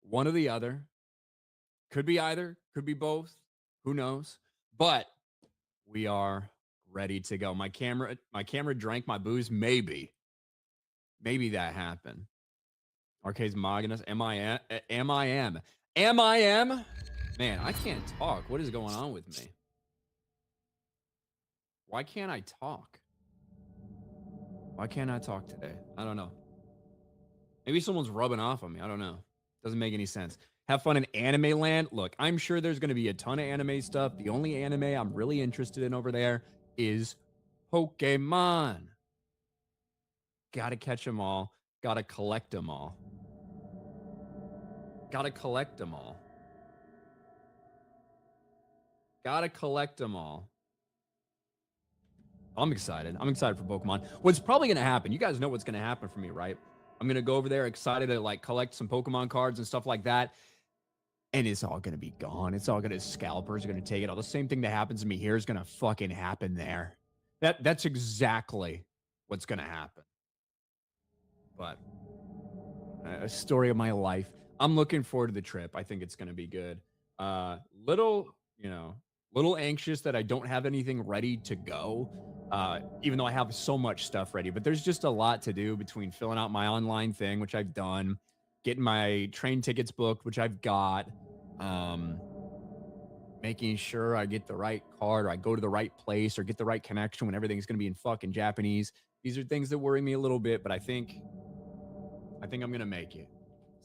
One or the other. Could be either. Could be both. Who knows? But we are ready to go. My camera drank my booze. Maybe that happened. Arcades Magnus. M-I-M. M-I-M. Man, I can't talk. What is going on with me? Why can't I talk? Why can't I talk today? I don't know. Maybe someone's rubbing off on me. I don't know. Doesn't make any sense. Have fun in anime land. Look, I'm sure there's going to be a ton of anime stuff. The only anime I'm really interested in over there is Pokemon. Gotta catch them all. Gotta collect them all. Gotta collect them all. Gotta collect them all. I'm excited. I'm excited for Pokemon. What's probably going to happen, you guys know what's going to happen for me, right? I'm going to go over there excited to like collect some Pokemon cards and stuff like that. And it's all going to be gone. It's all going to, scalpers are going to take it all. The same thing that happens to me here is going to fucking happen there. That's exactly what's going to happen. But a story of my life. I'm looking forward to the trip. I think it's going to be good. Little anxious that I don't have anything ready to go. Even though I have so much stuff ready, but there's just a lot to do between filling out my online thing, which I've done, getting my train tickets booked, which I've got, making sure I get the right card or I go to the right place or get the right connection when everything's going to be in fucking Japanese. These are things that worry me a little bit, but I think I'm going to make it.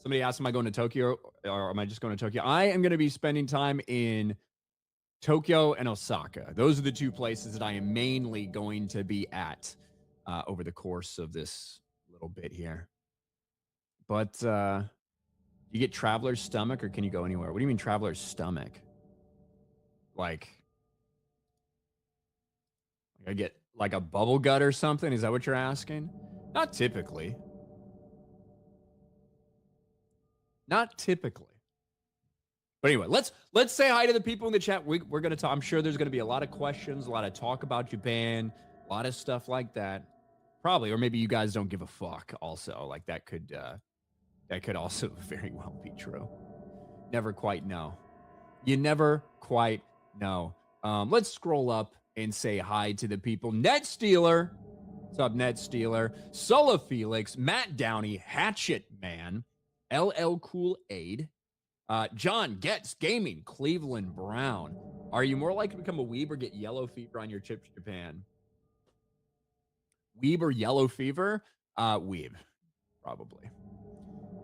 Somebody asked, am I going to Tokyo or am I just going to Tokyo? I am going to be spending time in Tokyo and Osaka. Those are the two places that I am mainly going to be at over the course of this little bit here. But you get traveler's stomach or can you go anywhere? What do you mean traveler's stomach? Like I get like a bubble gut or something? Is that what you're asking? Not typically. Not typically. But anyway, let's say hi to the people in the chat. We're gonna talk. I'm sure there's gonna be a lot of questions, a lot of talk about Japan, a lot of stuff like that. Probably, or maybe you guys don't give a fuck. Also, like that could also very well be true. Never quite know. You never quite know. Let's scroll up and say hi to the people. Net Stealer, what's up, Net Stealer? Sulla Felix, Matt Downey, Hatchet Man, LL Cool Aid. John Getz Gaming, Cleveland Brown. Are you more likely to become a weeb or get yellow fever on your trip to Japan? Weeb or yellow fever? Weeb, probably.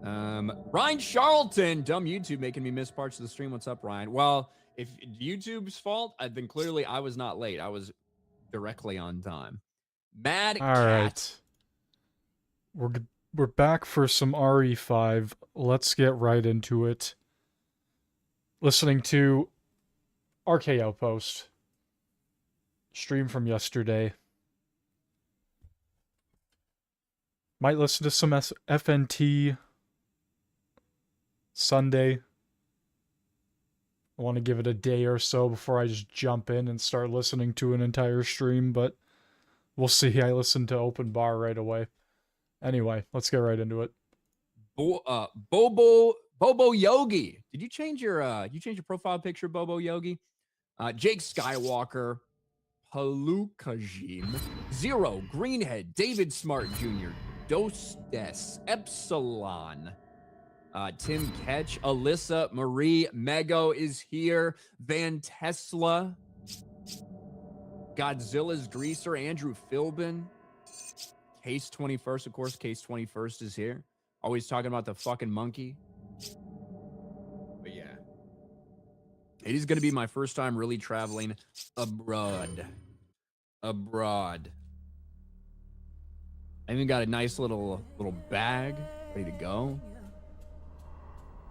Ryan Charlton, dumb YouTube making me miss parts of the stream. What's up, Ryan? Well, if YouTube's fault, then clearly I was not late. I was directly on time. Mad All Cat. right. We're back for some RE5. Let's get right into it. Listening to Outpost stream from yesterday. Might listen to some FNT Sunday. I want to give it a day or so before I just jump in and start listening to an entire stream, but we'll see. I listened to Open Bar right away. Anyway, let's get right into it. Bobo Yogi. Did you change your profile picture, Bobo Yogi? Jake Skywalker, Palukajim, Zero, Greenhead, David Smart Jr., Dostes, Epsilon, Tim Ketch, Alyssa, Marie, Mego is here, Van Tesla, Godzilla's Greaser, Andrew Philbin, Case 21st, of course, Case 21st is here. Always talking about the fucking monkey. But yeah. It is going to be my first time really traveling abroad. I even got a nice little bag ready to go.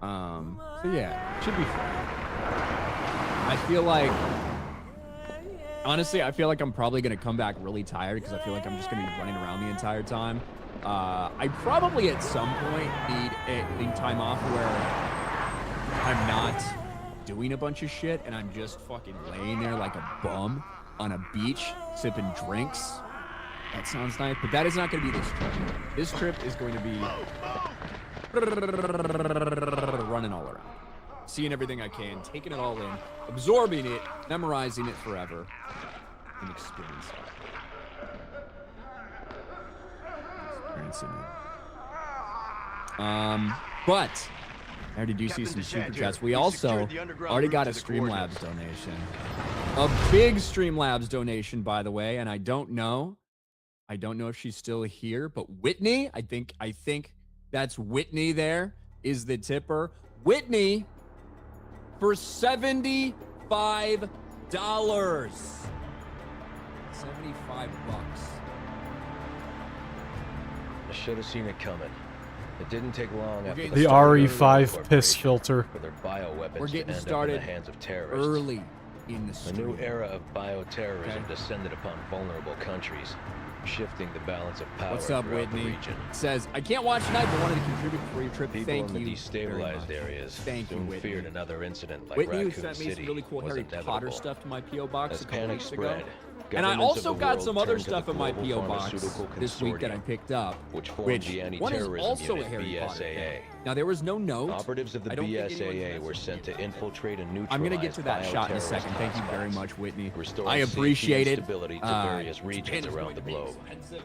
So yeah, should be fun. I feel like, honestly, I'm probably going to come back really tired because I feel like I'm just going to be running around the entire time. I probably at some point need time off where I'm not doing a bunch of shit and I'm just fucking laying there like a bum on a beach sipping drinks. That sounds nice, but that is not going to be this trip. This trip is going to be running all around, seeing everything I can, taking it all in, absorbing it, memorizing it forever, and experiencing it. But I already do see some super chats. We also already got a Streamlabs donation. A big Streamlabs donation, by the way, and I don't know if she's still here, but Whitney, I think that's Whitney there is the tipper. Whitney for $75. $75. I should have seen it coming. It didn't take long after the RE5 piss filter. For their bioweapons We're getting to end started up in the hands of terrorists. early in the A stream. new era of bioterrorism Okay. descended upon vulnerable countries, shifting the balance of power What's up, throughout Whitney? the region. Says, I can't watch tonight, but wanted to contribute for your trip. People Thank in the you very destabilized much. areas Thank you, soon Whitney. feared another incident like Whitney, who Raccoon sent me some City really cool was Harry Potter inevitable. stuff to my P.O. box As a couple panic weeks ago. spread, And I governments also of the got world some other turned to the stuff in my global P.O. box pharmaceutical this week that I consortium, picked up, which formed which the one is anti-terrorism also a unit Harry Potter BSAA. thing. Now, there was no note. Operatives of the I don't think anyone's BSAA messaged were me sent to about infiltrate and neutralize I'm going to get to that shot in a second. Thank you very hotspots, much, Whitney. restoring I safety appreciate and it. stability to various regions Japan is around going the to be globe. expensive.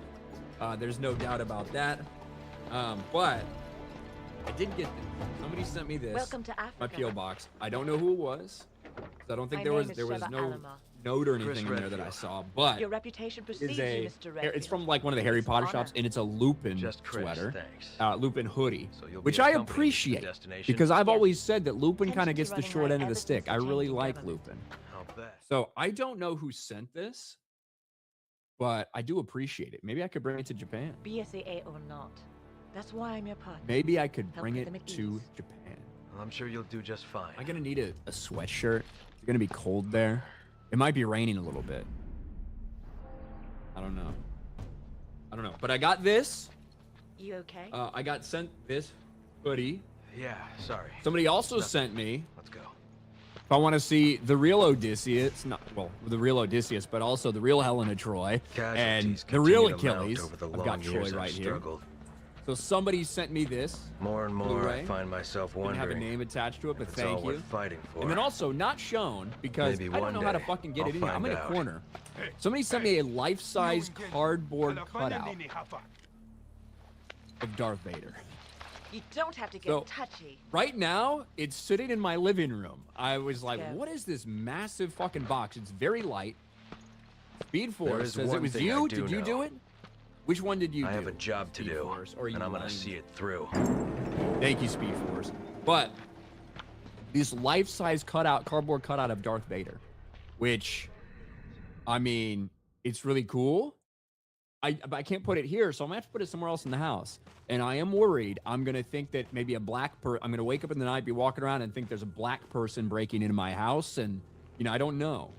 There's no doubt about that. But I did get this. Somebody sent me this. Welcome to My Africa. P.O. box. I don't know who it was. I don't think My there was name is no Sheva Alama. note or anything in there that I saw, but Your reputation precedes is you, a Mr. Redfield. it's from like one of the Harry It's an Potter honor. shops, and it's a Lupin Just Chris, sweater, thanks. Lupin hoodie, So you'll be which I accompanying me to the appreciate destination? because I've Yes. always said that Lupin Attention kind of to gets the running short right end of the ever stick. since I the really change in like government. Lupin, I'll bet. so I don't know who sent this, but I do appreciate it. Maybe I could bring it to Japan. BSAA or not. That's why I'm your partner. Maybe I could Help bring put it them at to ease. Japan. Well, I'm sure you'll do just fine. I'm gonna need a sweatshirt. It's gonna be cold there. It might be raining a little bit. I don't know. But I got this. You okay? I got sent this hoodie. Yeah, sorry. Somebody also Nothing. sent me, Let's go. if I want to see the real Odysseus, the real Odysseus, but also the real Helena Troy, and Casualties the real continue to mount Achilles. over the I've got long Troy years I've right here. struggled. So somebody sent me this. More and more, Blu-ray. I find myself Didn't have a wondering name attached to it, but if it's all thank worth you. fighting for. And then also not shown because Maybe I don't one know how to day fucking get I'll it in here. I'm in find a out. corner. Somebody sent me a life-size cardboard cutout of Darth Vader. You don't have to get So- touchy. Right now, it's sitting in my living room. I was like, Yeah. what is this massive fucking box? It's very light. Speed There Force is says it one was thing you. I do Did you do know. it? Which one did you do? I have a job to Speed do, Force, or are you and I'm gonna lying? see it through. Thank you, Speed Force. But this life-size cardboard cutout of Darth Vader, which, I mean, it's really cool. But I can't put it here, so I'm gonna have to put it somewhere else in the house. And I am worried. I'm gonna think that maybe I'm gonna wake up in the night, be walking around, and think there's a black person breaking into my house, and I don't know.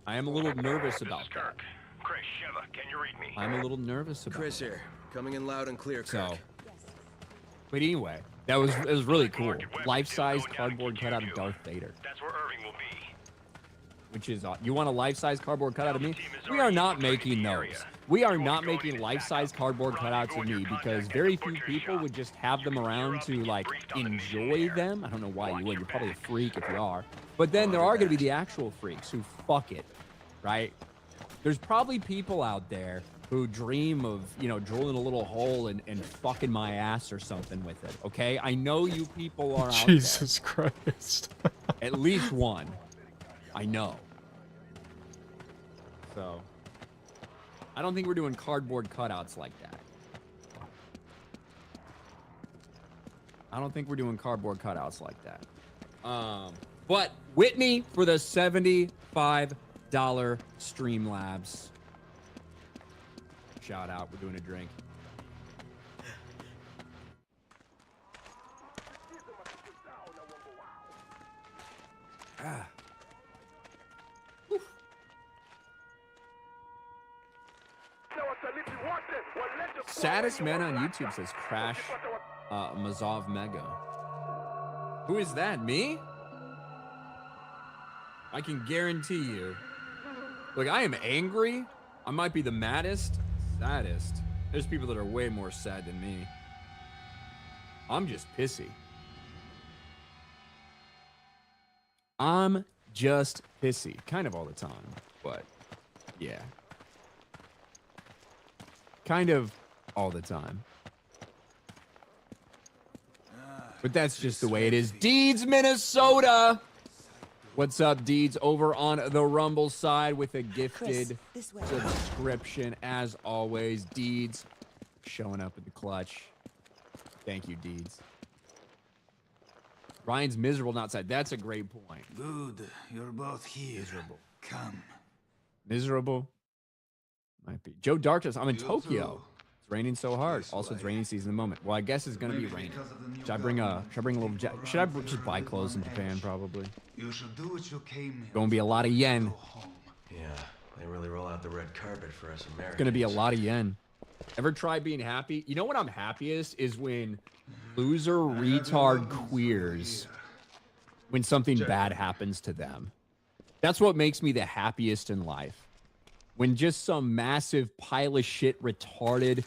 I am a little nervous about that. Chris, Sheva, can you read me? I'm a little nervous about Chris that. here, coming in loud and clear, Kirk. So, but anyway, it was really cool. Life-size cardboard cutout of Darth Vader, That's where Irving will be. which is you want a life-size cardboard cutout of me? We are not making those. We are not making life-size cardboard cutouts of me because very few people would just have them around to like enjoy them. I don't know why you would. You're probably a freak if you are. But then there are going to be the actual freaks who fuck it, right? There's probably people out there who dream of, drilling a little hole and fucking my ass or something with it, okay? I know you people are out Jesus Christ. there. At least one. I know. So, I don't think we're doing cardboard cutouts like that. I don't think we're doing cardboard cutouts like that. But Whitney for the $75 Streamlabs. Shout out. We're doing a drink. Ah. Oof. Saddest man on YouTube says Crash Mazov Mega. Who is that? Me? I can guarantee you. Look, I am angry. I might be the maddest, saddest. There's people that are way more sad than me. I'm just pissy. I'm just pissy. Kind of all the time, but yeah. Kind of all the time. But that's just the way it is. Deeds, Minnesota! What's up, Deeds? Over on the Rumble side with a gifted subscription. As always, Deeds showing up in the clutch. Thank you, Deeds. Ryan's miserable outside. That's a great point. Good, you're both here. Miserable. Come. Miserable? Might be. Joe Darkness, I'm in You Tokyo. too. It's raining so hard. This Also, it's way. raining season at the moment. Well, I guess it's gonna be Maybe raining. because of the new Should I bring a government, little should I just buy clothes in Japan probably? You should do what you came here. Gonna be a lot of yen. Go home. Yeah, they really roll out the red carpet for us Americans. It's gonna be a lot of yen. Ever try being happy? You know what I'm happiest is when loser retard queers when something bad happens to them. That's what makes me the happiest in life. When just some massive pile of shit retarded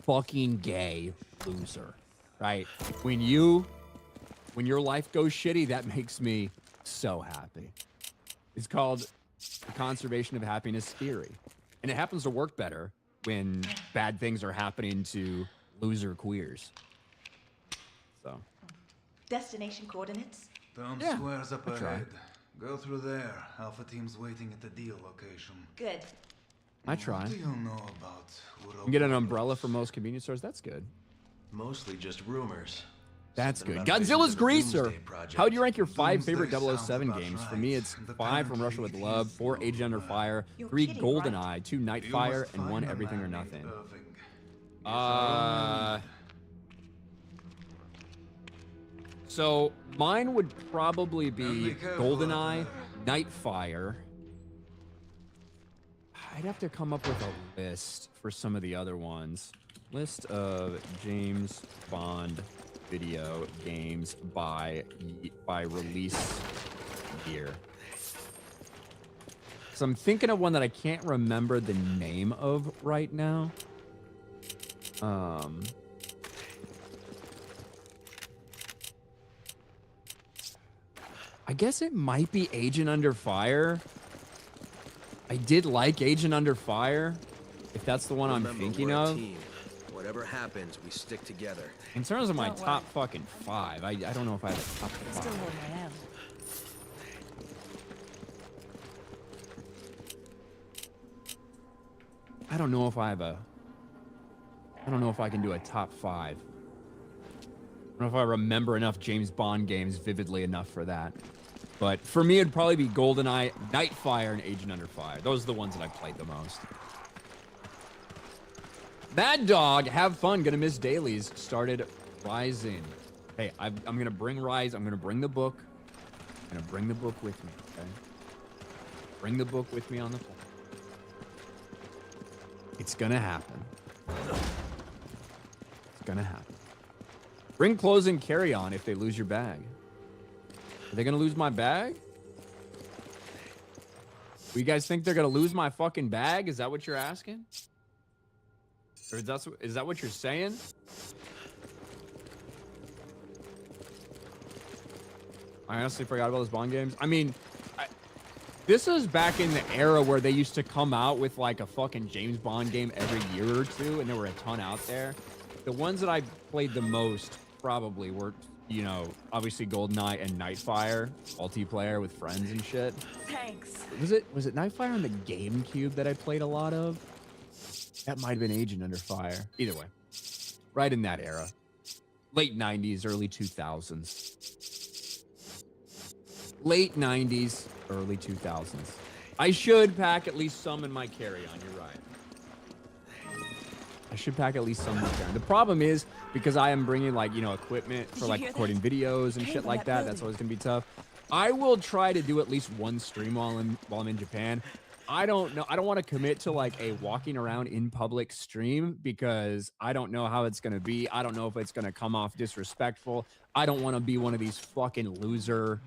fucking gay loser, right? When your life goes shitty, that makes me so happy. It's called the conservation of happiness theory. And it happens to work better when bad things are happening to loser queers. So, Destination coordinates? Town Yeah, Square's up I try. ahead. Go through there. Alpha team's waiting at the deal location. Good. I try. What do you know about You can get an umbrella for most convenience stores. That's good. Mostly just rumors. That's Something good. about Godzilla's visions of the Greaser. Doomsday Project. How would you rank your 5 favorite Doomsday 007 sounds games? about For me, right. it's And 5 from Russia with apparently Love, it 4 is Agent Under nowhere. Fire, You're 3 kidding, GoldenEye, 2 You Nightfire, must and 1 find a Everything or man named Nothing. Irving. So mine would probably And be be careful out GoldenEye, there. Nightfire. I'd have to come up with a list for some of the other ones. List of James Bond video games by release year. So I'm thinking of one that I can't remember the name of right now. I guess it might be Agent Under Fire. I did like Agent Under Fire, if that's the one I'm Remember, thinking we're a of. team. Whatever happens, we stick together. In terms of my Don't top fucking 5, I don't know if I have a top Still 5. holding my hand. I don't know if I have a... I don't know if I can do a top 5. I don't know if I remember enough James Bond games vividly enough for that. But for me, it'd probably be GoldenEye, Nightfire, and Agent Under Fire. Those are the ones that I played the most. Mad Dog, have fun. Gonna miss dailies. Started rising. Hey, I'm gonna bring Rise. I'm gonna bring the book. I'm gonna bring the book with me, okay? Bring the book with me on the plane. It's gonna happen. It's gonna happen. Bring clothes and carry on if they lose your bag. Are they gonna lose my bag? You guys think they're gonna lose my fucking bag? Is that what you're asking? Or is that what you're saying? I honestly forgot about those Bond games. I mean, this was back in the era where they used to come out with like a fucking James Bond game every year or two, and there were a ton out there. The ones that I played the most probably were, you know, obviously GoldenEye and Nightfire, multiplayer with friends and shit. Thanks. Was it Nightfire on the GameCube that I played a lot of? That might have been Agent Under Fire. Either way, right in that era. Late 90s, early 2000s. Late 90s, early 2000s. I should pack at least some in my carry-on, you're right. I should pack at least some in my carry-on. The problem is, because I am bringing, like, you know, equipment for, like, recording videos and shit like that, that's always gonna be tough. I will try to do at least one stream while I'm in Japan. I don't know. I don't want to commit to like a walking around in public stream because I don't know how it's going to be. I don't know if it's going to come off disrespectful. I don't want to be one of these fucking loser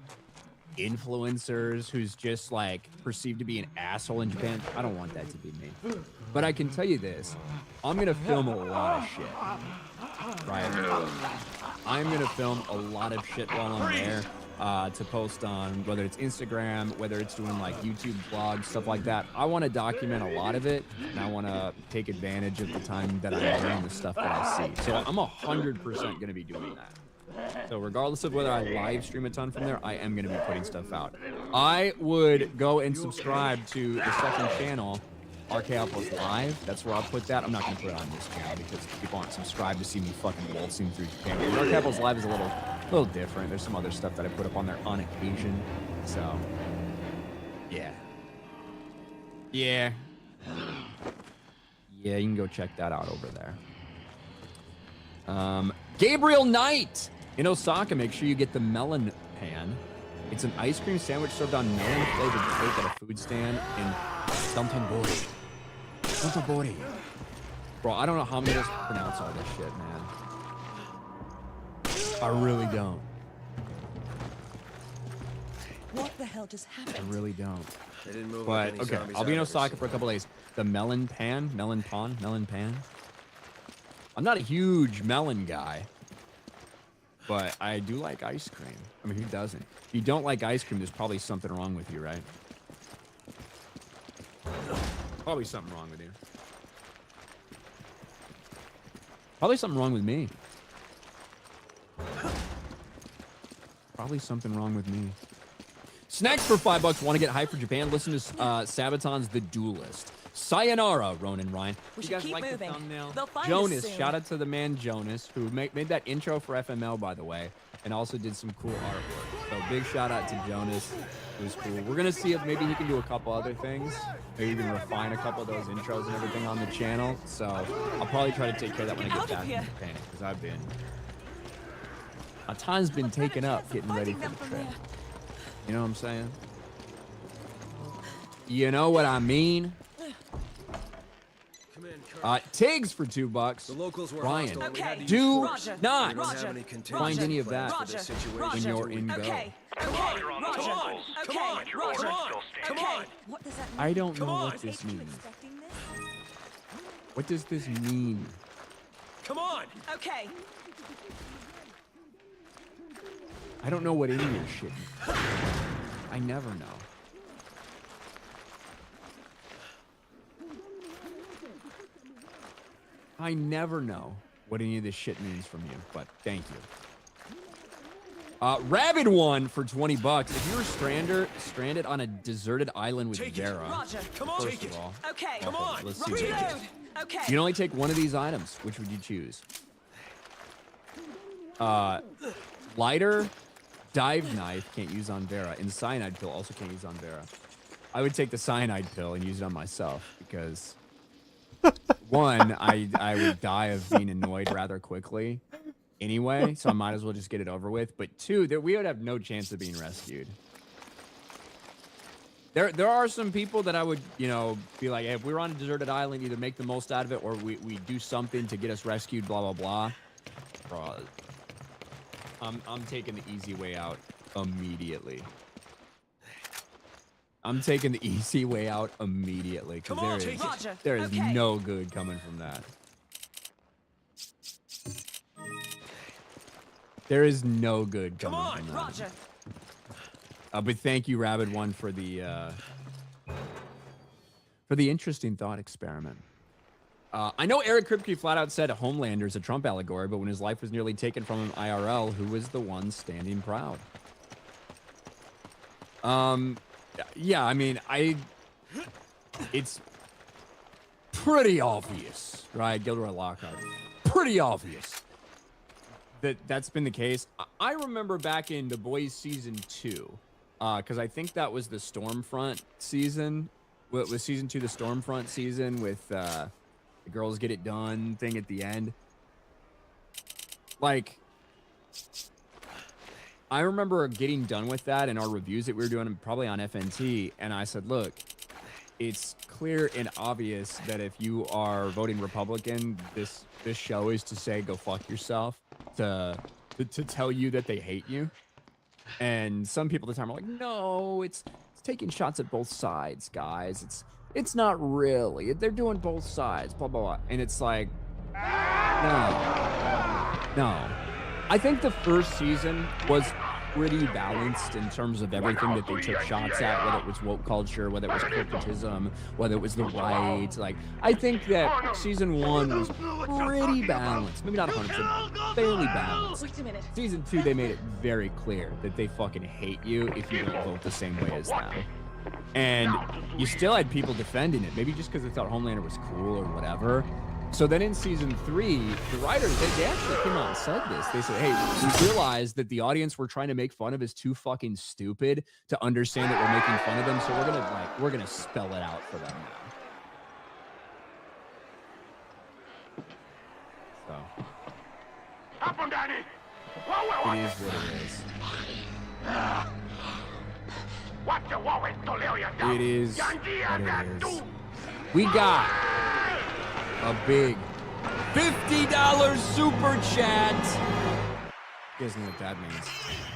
influencers who's just like perceived to be an asshole in Japan. I don't want that to be me. But I can tell you this. I'm going to film a lot of shit. Right? I'm going to film a lot of shit while I'm there to post on, whether it's Instagram, whether it's doing like YouTube vlogs, stuff like that. I want to document a lot of it, and I want to take advantage of the time that I'm there and the stuff that I see. So I'm 100% going to be doing that. So regardless of whether I live stream a ton from there, I am going to be putting stuff out. I would go and subscribe to the second channel, RK Outpost Live. That's where I'll put that. I'm not going to put it on this channel because people aren't subscribed to see me fucking waltzing through Japan. RK Outpost Live is a little different. There's some other stuff that I put up on there on occasion. So, yeah. Yeah. Yeah, you can go check that out over there. Gabriel Knight in Osaka, make sure you get the melon pan. It's an ice cream sandwich served on melon flavored cake at a food stand in Santonbori. Santonbori. Bro, I don't know how I'm gonna pronounce all this shit, man. I really don't. What the hell just happened? I really don't. They didn't move But like any okay, zombies I'll be in I've ever Osaka seen. for a couple days. The melon pan. I'm not a huge melon guy, but I do like ice cream. I mean, who doesn't? If you don't like ice cream, there's probably something wrong with you, right? Probably something wrong with you. Probably something wrong with me. Probably something wrong with me. Snacks for $5. Want to get hyped for Japan? Listen to Sabaton's The Duelist. Sayonara, Ronan Ryan. We You should guys keep like the moving. thumbnail? They'll find us Jonas, soon. shout out to the man Jonas, who made that intro for FML, by the way, and also did some cool artwork. So big shout out to Jonas. It was cool. We're going to see if maybe he can do a couple other things. Maybe even refine a couple of those intros and everything on the channel. So I'll probably try to take care of that when I get back from Japan, because I've been... My time's been taken up getting ready for the trip. You know what I'm saying? You know what I mean? Come in, Kurt. Tiggs for $2. The locals were Ryan, hostile and we had to use do force. not We don't have any contingency find any of plans that for this situation. when you're in go. Okay, Roger on the Roger. locals. Okay, But your Roger. orders still stand. Come on. What does that mean? I don't know Come what on. this HQ means. expecting this? What does this mean? Come on. Okay. I don't know what any of this shit means. I never know. I never know what any of this shit means from you, but thank you. Rabid one for $20. If you were stranded on a deserted island with Take it. Vera, Roger. Come on. first Take of it. all, Okay. Come on. let's see. Roger. what it is. Reload. Okay. You can only take one of these items. Which would you choose? Lighter, dive knife, can't use on Vera, and cyanide pill also can't use on Vera. I would take the cyanide pill and use it on myself because one, I would die of being annoyed rather quickly anyway, so I might as well just get it over with. But two, that we would have no chance of being rescued. There are some people that I would, you know, be like, hey, if we were on a deserted island, either make the most out of it or we do something to get us rescued, blah, blah, blah. Bro, I'm taking the easy way out immediately. I'm taking the easy way out immediately Come on, because take it. there is Okay. no good coming from that. There is no good Come coming on. from that. Roger. But thank you, Rabid One, for the interesting thought experiment. I know Eric Kripke flat out said Homelander is a Trump allegory, but when his life was nearly taken from him IRL, who was the one standing proud? Yeah, I mean, it's pretty obvious, right? Gilderoy Lockhart. Pretty obvious that that's been the case. I remember back in The Boys season 2, because I think that was the Stormfront season. Was season 2 the Stormfront season with the girls get it done thing at the end? Like, I remember getting done with that in our reviews that we were doing probably on FNT, and I said, look, it's clear and obvious that if you are voting Republican, this show is to say go fuck yourself, to tell you that they hate you. And some people at the time are like, no, it's taking shots at both sides, guys. It's not really. They're doing both sides, blah, blah, blah. And it's like, no. I think the first season was pretty balanced in terms of everything that they took shots at, whether it was woke culture, whether it was corporatism, whether it was the right. Like, I think that season 1 was pretty balanced. Maybe not 100%, fairly balanced. Wait a minute. Season 2, they made it very clear that they fucking hate you if you don't vote the same way as them. And you still had people defending it, maybe just because they thought Homelander was cool or whatever. So then in season 3, the writers, they actually came out and said this. They said, hey, we realized that the audience we're trying to make fun of is too fucking stupid to understand that we're making fun of them. So we're gonna spell it out for them now. So it is what it is. It is what it is. We got a big $50 super chat. You guys know what that means.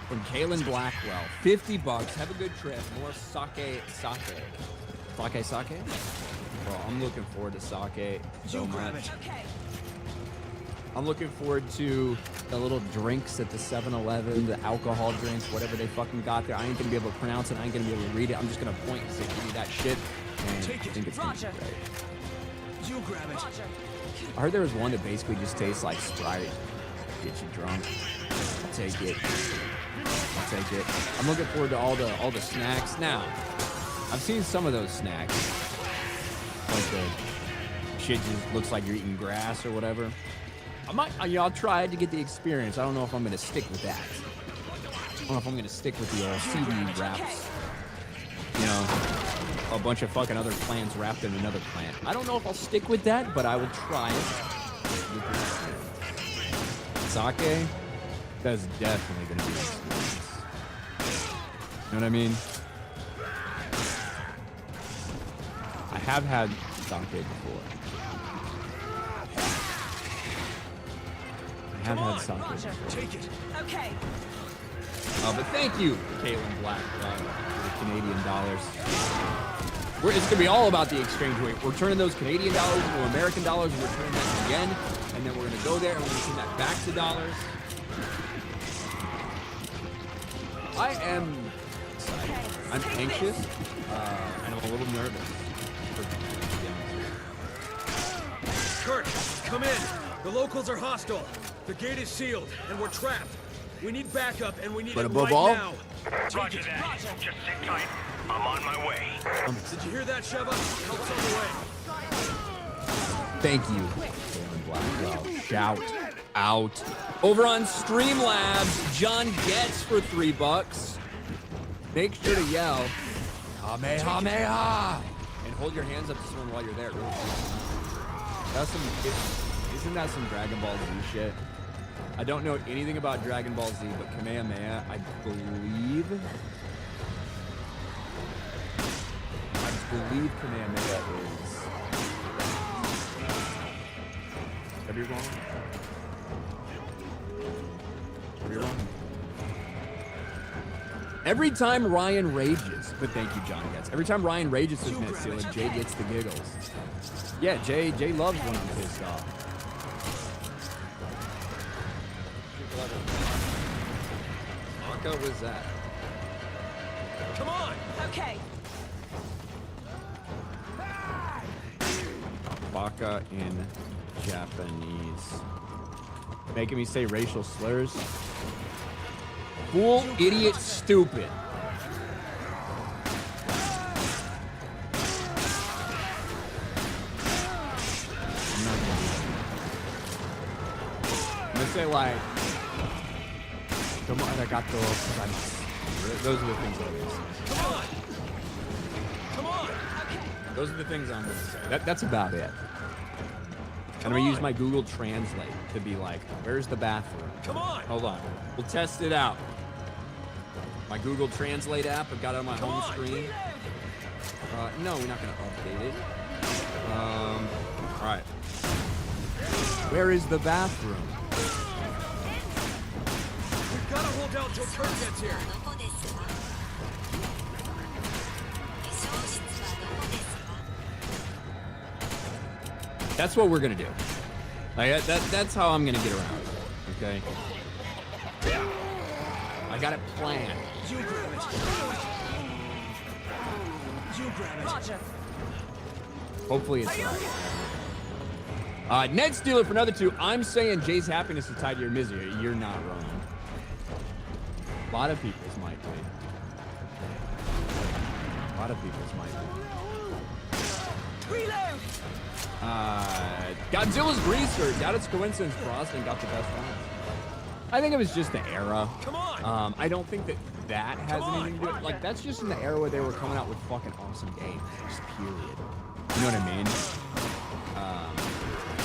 From Kaylin Blackwell. $50. Have a good trip. More sake. Well, I'm looking forward to sake so much. I'm looking forward to the little drinks at the 7-Eleven, the alcohol drinks, whatever they fucking got there. I ain't gonna be able to pronounce it. I ain't gonna be able to read it. I'm just gonna point and say, give me that shit. And I think it's gonna be great. You grab it. I heard there was one that basically just tastes like Sprite. Get you drunk. I'll take it. I'm looking forward to all the snacks. Now, I've seen some of those snacks. Like the shit just looks like you're eating grass or whatever. I'll try to get the experience. I don't know if I'm gonna stick with that. I don't know if I'm gonna stick with the CD wraps. You know, a bunch of fucking other plants wrapped in another plant. I don't know if I'll stick with that, but I will try it. Sake, that's definitely gonna be an experience. You know what I mean? I have had sake before. I have had sake before. Take it. Okay. But thank you, Caitlin Black, for the Canadian dollars. It's going to be all about the exchange rate. We're turning those Canadian dollars into American dollars, and we're turning that yen, and then we're going to go there, and we're going to turn that back to dollars. I am excited. I'm anxious, and I'm a little nervous. Kurt, come in. The locals are hostile. The gate is sealed, and we're trapped. We need backup, and we need But it above right all, now. Roger that. Just sit tight. I'm on my way. Did you hear that, Sheva? Help's on the way. thank you, Caitlin Blackwell. Shout out. Over on Streamlabs, John Getz for $3. Make sure to yell, Kamehameha! And hold your hands up to someone while you're there. Really. Isn't that some Dragon Ball Z shit? I don't know anything about Dragon Ball Z, but Kamehameha, I believe Kamehameha is... Could be wrong. Could be wrong. Every time Ryan rages, but thank you, John Getz. Every time Ryan rages with Metsila, Jay gets the giggles. Yeah, Jay loves when I'm pissed off. What was that? Come on! Okay. Baka in Japanese. Making me say racial slurs. Fool, idiot, stupid. I'm gonna say like, tomo arigato gozaimasu. Those are the things I'm gonna say. Come on! Come on! Those are the things I'm gonna say. That's about it. And I'm gonna use my Google Translate to be like, where's the bathroom? Come on! Hold on. We'll test it out. My Google Translate app, I've got it on my home screen. No, we're not gonna update it. All right. Where is the bathroom? gotta hold down till Kurt gets here. That's what we're gonna do. Like, that's how I'm gonna get around it. Okay. I got it planned. You grab it. You grab it. Roger. Hopefully it's right. Ned Steeler for another 2. I'm saying Jay's happiness is tied to your misery. You're not wrong. A lot of people's might be. A lot of people's might be. Reload. Godzilla's greaser. Doubt it's coincidence Brosnan got the best rounds. I think it was just the era. Come on. I don't think that has anything to do with it. Like, that's just in the era where they were coming out with fucking awesome games. Just period. You know what I mean?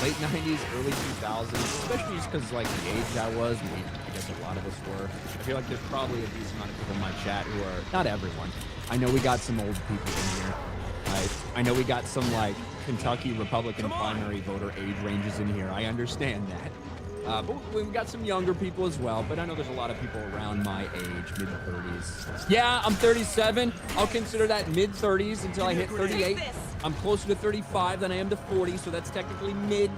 Late 90s, early 2000s, especially just because, like, the age I was, and I guess a lot of us were. I feel like there's probably a decent amount of people in my chat who are, not everyone. I know we got some old people in here. I know we got some, like, Kentucky Republican primary voter age ranges in here. I understand that. But we've got some younger people as well, but I know there's a lot of people around my age, mid-30s. Yeah, I'm 37. I'll consider that mid-30s until I hit 38. I'm closer to 35 than I am to 40, so that's technically mid.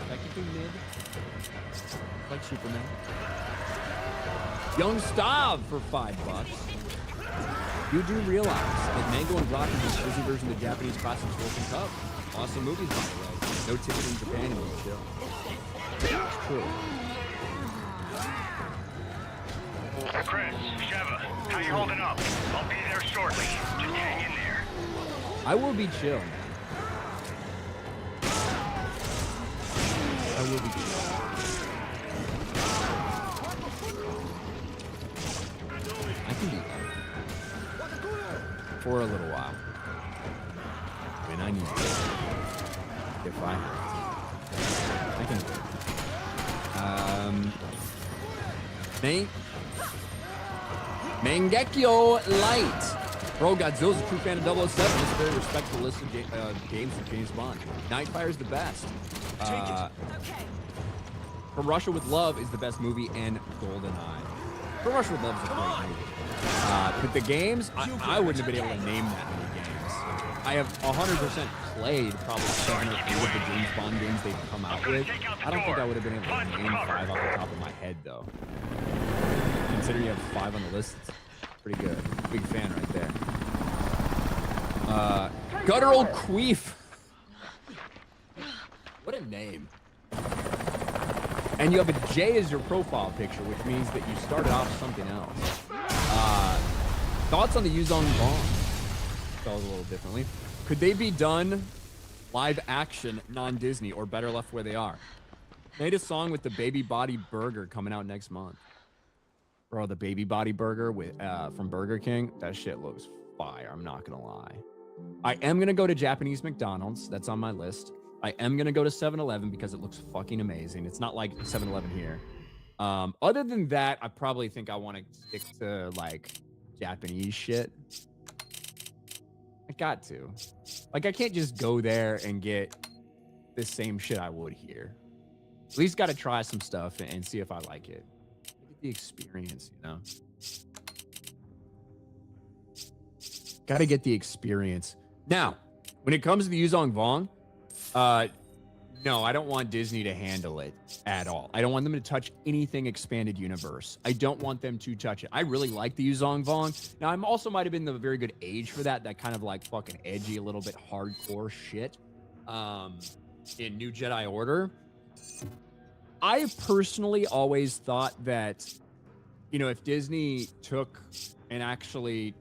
Technically mid. Like Superman. Young Stav for $5. You do realize that Mango and Rock is the Disney version of the Japanese classic World Cup. Awesome movies, by the way. No ticket in Japan and we'll chill. It's true. Chris, Sheva, how you holding up? I'll be there shortly. Just hang in there. I will be chill. I will be chill. I can do that. For a little while. I mean, I need to. If I have to. I can do it. Mangekyo Light. Bro, Godzilla's a true fan of 007. It's a very respectful list of games of James Bond. Nightfire's the best. From Russia with Love is the best movie, and GoldenEye. From Russia with Love is a great movie. But the games, I wouldn't have been able to name that many games. I have 100% played probably 7 or 8 of the James Bond games they've come out with. I don't think I would have been able to name 5 off the top of my head, though. Considering you have 5 on the list, it's pretty good. Big fan right there. Guttural Queef. What a name. And you have a J as your profile picture, which means that you started off something else. Thoughts on the Yuzong Bong? Spelled a little differently. Could they be done live action, non-Disney, or better left where they are? Made a song with the Baby Body Burger coming out next month. Bro, the Baby Body Burger with from Burger King, that shit looks fire. I'm not gonna lie. I am gonna go to Japanese McDonald's. That's on my list. I am gonna go to 7-Eleven because it looks fucking amazing. It's not like 7-Eleven here. Other than that, I probably think I want to stick to like Japanese shit. I got to. Like, I can't just go there and get the same shit I would here. At least got to try some stuff and see if I like it. Get the experience, you know? Got to get the experience. Now, when it comes to the Yuzong Vong, no, I don't want Disney to handle it at all. I don't want them to touch anything expanded universe. I don't want them to touch it. I really like the Yuzong Vong. Now, I'm also might have been the very good age for that kind of like fucking edgy, a little bit hardcore shit in New Jedi Order. I personally always thought that, you know, if Disney took and actually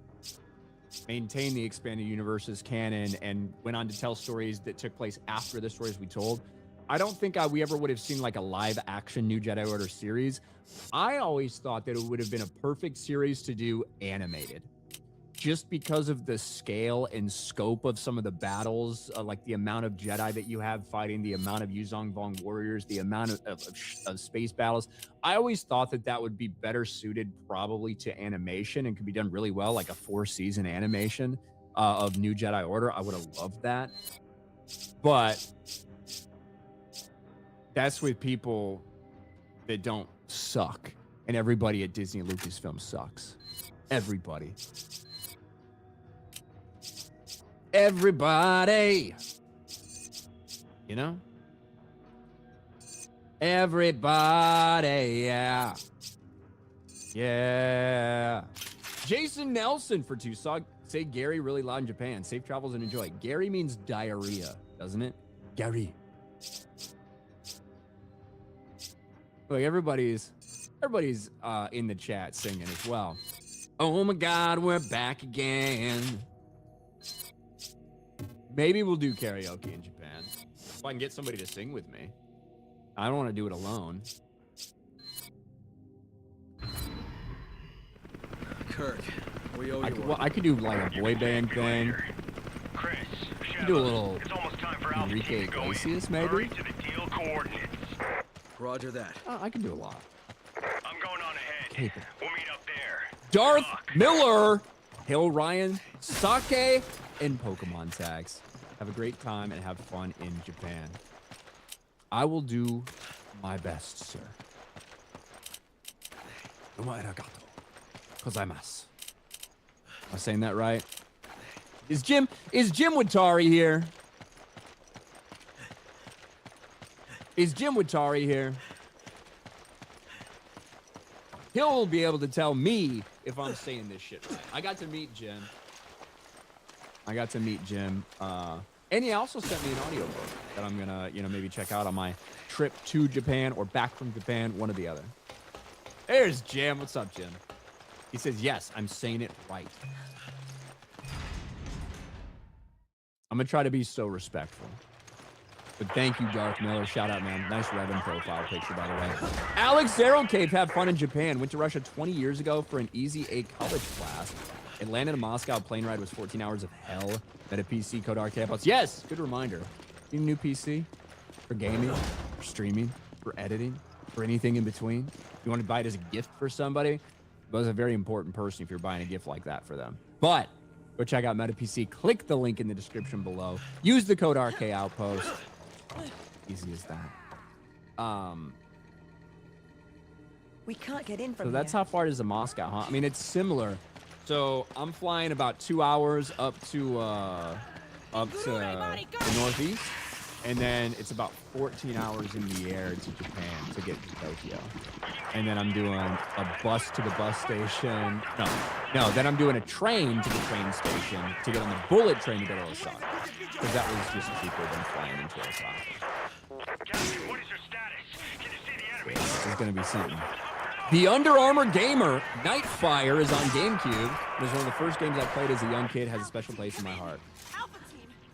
maintained the expanded universe's canon and went on to tell stories that took place after the stories we told, I don't think we ever would have seen like a live action New Jedi Order series. I always thought that it would have been a perfect series to do animated, just because of the scale and scope of some of the battles, like the amount of Jedi that you have fighting, the amount of Yuzong Vong warriors, the amount of space battles. I always thought that would be better suited probably to animation and could be done really well, like a 4-season animation of New Jedi Order. I would have loved that. But that's with people that don't suck. And everybody at Disney Lucasfilm sucks. Everybody. Everybody. You know? Everybody, yeah. Yeah. Jason Nelson for Tucson. Say Gary really loud in Japan. Safe travels and enjoy. Gary means diarrhea, doesn't it? Gary. Look, everybody's in the chat singing as well. Oh my God, we're back again. Maybe we'll do karaoke in Japan. If I can get somebody to sing with me. I don't want to do it alone. Kirk, we owe you one. I could do like a boy band thing. Chris, I could do a little it's almost time for Alpha Enrique Team to go in. Iglesias, maybe. Hurry to the deal coordinates. Roger that. I can do a lot. I'm going on ahead. Take it. We'll meet up there. Darth Good luck. Miller, Hail Ryan, Sake, and Pokemon tags. Have a great time and have fun in Japan. I will do my best, sir. Omae arigato gozaimasu. Am I saying that right? Is Jim Watari here? Is Jim Watari here? He'll be able to tell me if I'm saying this shit right. I got to meet Jim. And he also sent me an audiobook that I'm gonna, maybe check out on my trip to Japan or back from Japan, one or the other. There's Jim. What's up, Jim? He says, yes, I'm saying it right. I'm gonna try to be so respectful. But thank you, Darth Miller. Shout out, man. Nice Revan profile picture, by the way. Alex Zero Cape, have fun in Japan. Went to Russia 20 years ago for an Easy A college class. It landed in Moscow. Plane ride was 14 hours of hell. Met a PC, Code Arcade Outpost. Yes, good reminder. Need a new PC for gaming, for streaming, for editing, for anything in between. You want to buy it as a gift for somebody? That's a very important person if you're buying a gift like that for them. But go check out MetaPC. Click the link in the description below. Use the code RK Outpost. Easy as that. We can't get in from So that's here. how far it is to Moscow, huh? I mean, it's similar. So I'm flying about 2 hours up to the northeast, and then it's about 14 hours in the air to Japan to get to Tokyo. And then I'm doing a bus to the bus station. No. Then I'm doing a train to the train station to get on the bullet train to go to Osaka, because that was just cheaper than flying into Osaka. Captain, what is your status? Can you see the enemy? This is gonna be something. The Under Armour Gamer, Nightfire, is on GameCube. It was one of the first games I played as a young kid. Has a special place in my heart.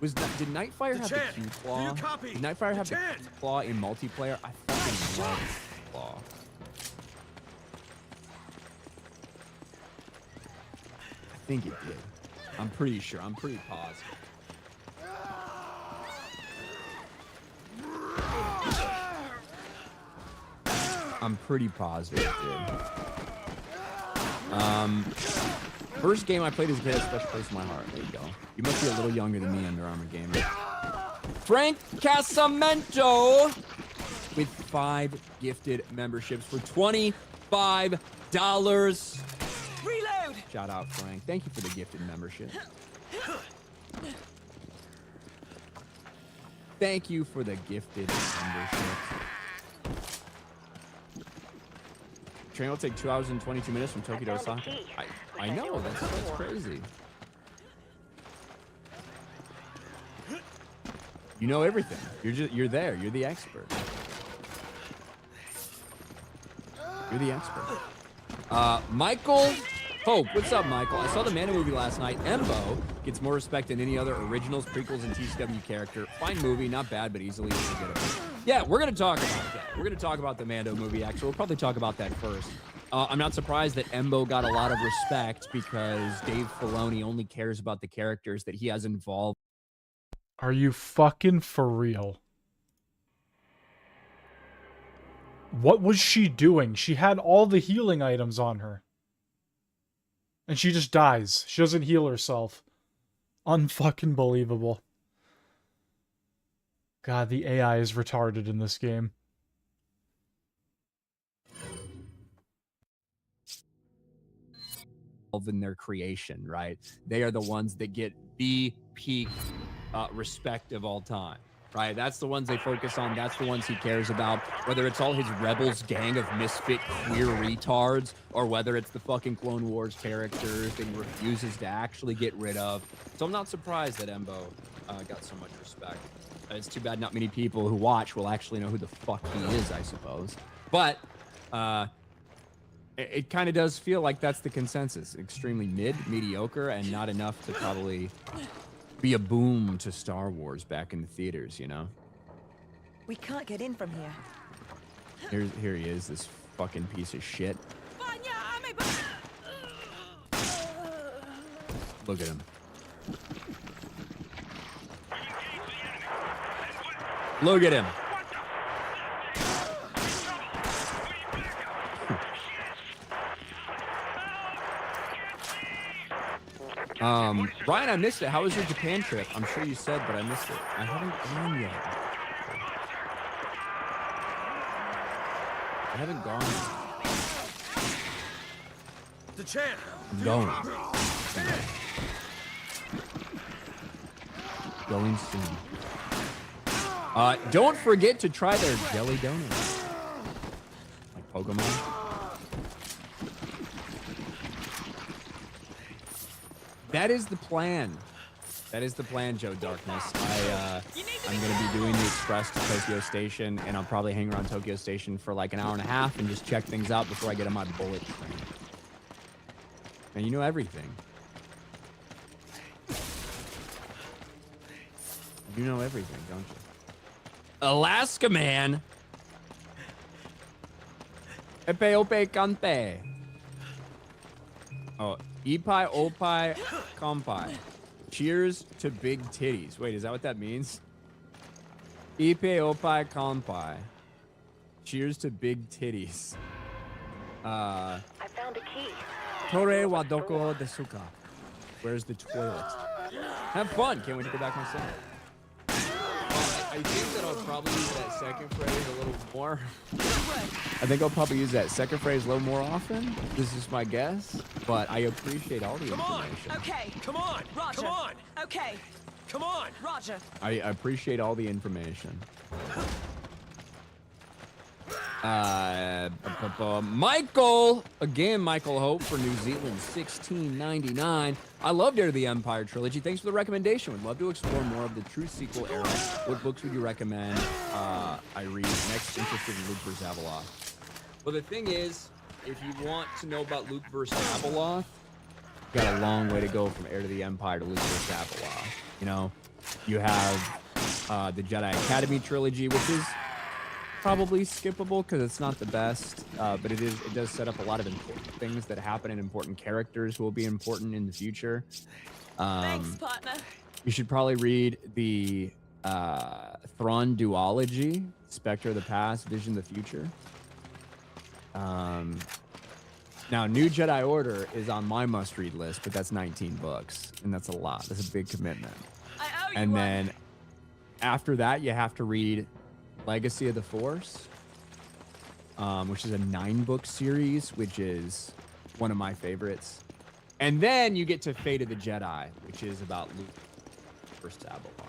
Did Nightfire have the Q claw? Did Nightfire have the Q claw in multiplayer? I fucking love the claw. I think it did. I'm pretty sure. I'm pretty positive. I'm pretty positive, dude. First game I played as a kid has a special place in my heart. There you go. You must be a little younger than me, Under Armour Gamer. Frank Casamento with 5 gifted memberships for $25. Reload! Shout out, Frank. Thank you for the gifted membership. Thank you for the gifted membership. Train will take 2 hours and 22 minutes from Tokyo to Osaka. I know, that's crazy. You know everything. You're there. You're the expert. You're the expert. Michael Hope, what's up, Michael? I saw the Manda movie last night. Embo gets more respect than any other originals, prequels, and TCW character. Fine movie, not bad, but easily forgettable. Yeah, we're gonna talk about that. We're gonna talk about the Mando movie. Actually, we'll probably talk about that first. I'm not surprised that Embo got a lot of respect because Dave Filoni only cares about the characters that he has involved. Are you fucking for real? What was she doing? She had all the healing items on her. And she just dies. She doesn't heal herself. Unfucking believable. God, the AI is retarded in this game. in their creation, right? They are the ones that get the peak respect of all time, right? That's the ones they focus on. That's the ones he cares about. Whether it's all his rebels gang of misfit queer retards, or whether it's the fucking Clone Wars characters that he refuses to actually get rid of. So I'm not surprised that Embo got so much respect. It's too bad not many people who watch will actually know who the fuck he is, I suppose. But it kind of does feel like that's the consensus. Extremely mediocre, and not enough to probably be a boom to Star Wars back in the theaters, you know? We can't get in from here. Here he is, this fucking piece of shit. Look at him. Look at him. Ryan, I missed it. How was your Japan trip? I'm sure you said, but I missed it. I haven't gone yet. I haven't gone yet. The champ. I'm going. Going soon. Don't forget to try their jelly donuts. Like Pokemon. That is the plan. That is the plan, Joe Darkness. I'm going to be doing the express to Tokyo Station, and I'll probably hang around Tokyo Station for like an hour and a half and just check things out before I get on my bullet train. And you know everything. You know everything, don't you? Alaska man. Epe ope kante. Oh, ipai opai kampai. Cheers to big titties. Wait, is that what that means? Ipe opai kampai. Cheers to big titties. I found a key. Tore wa doko desu ka? Where's the toilet? Have fun. Can't wait to go back myself. I think that I'll probably use that second phrase a little more. I think I'll probably use that second phrase a little more often. This is my guess, but I appreciate all the information. Okay. Come on. Roger. Come on. Okay. Come on. Roger. I appreciate all the information. Michael! Again, Michael Hope for New Zealand, 1699. I loved Heir to the Empire trilogy. Thanks for the recommendation. Would love to explore more of the true sequel era. What books would you recommend I read? Next, interested in Luke vs. Abeloth. Well, the thing is, if you want to know about Luke vs. Abeloth, you've got a long way to go from Heir to the Empire to Luke vs. Abeloth. You know, you have the Jedi Academy trilogy, which is probably skippable because it's not the best, but it does set up a lot of important things that happen and important characters who will be important in the future. Thanks, partner. You should probably read the Thrawn duology, Spectre of the Past, Vision of the Future. Now, New Jedi Order is on my must-read list, but that's 19 books, and that's a lot. That's a big commitment. I owe you And one. then after that, you have to read Legacy of the Force, which is a 9-book series, which is one of my favorites. And then you get to Fate of the Jedi, which is about Luke versus Abeloth.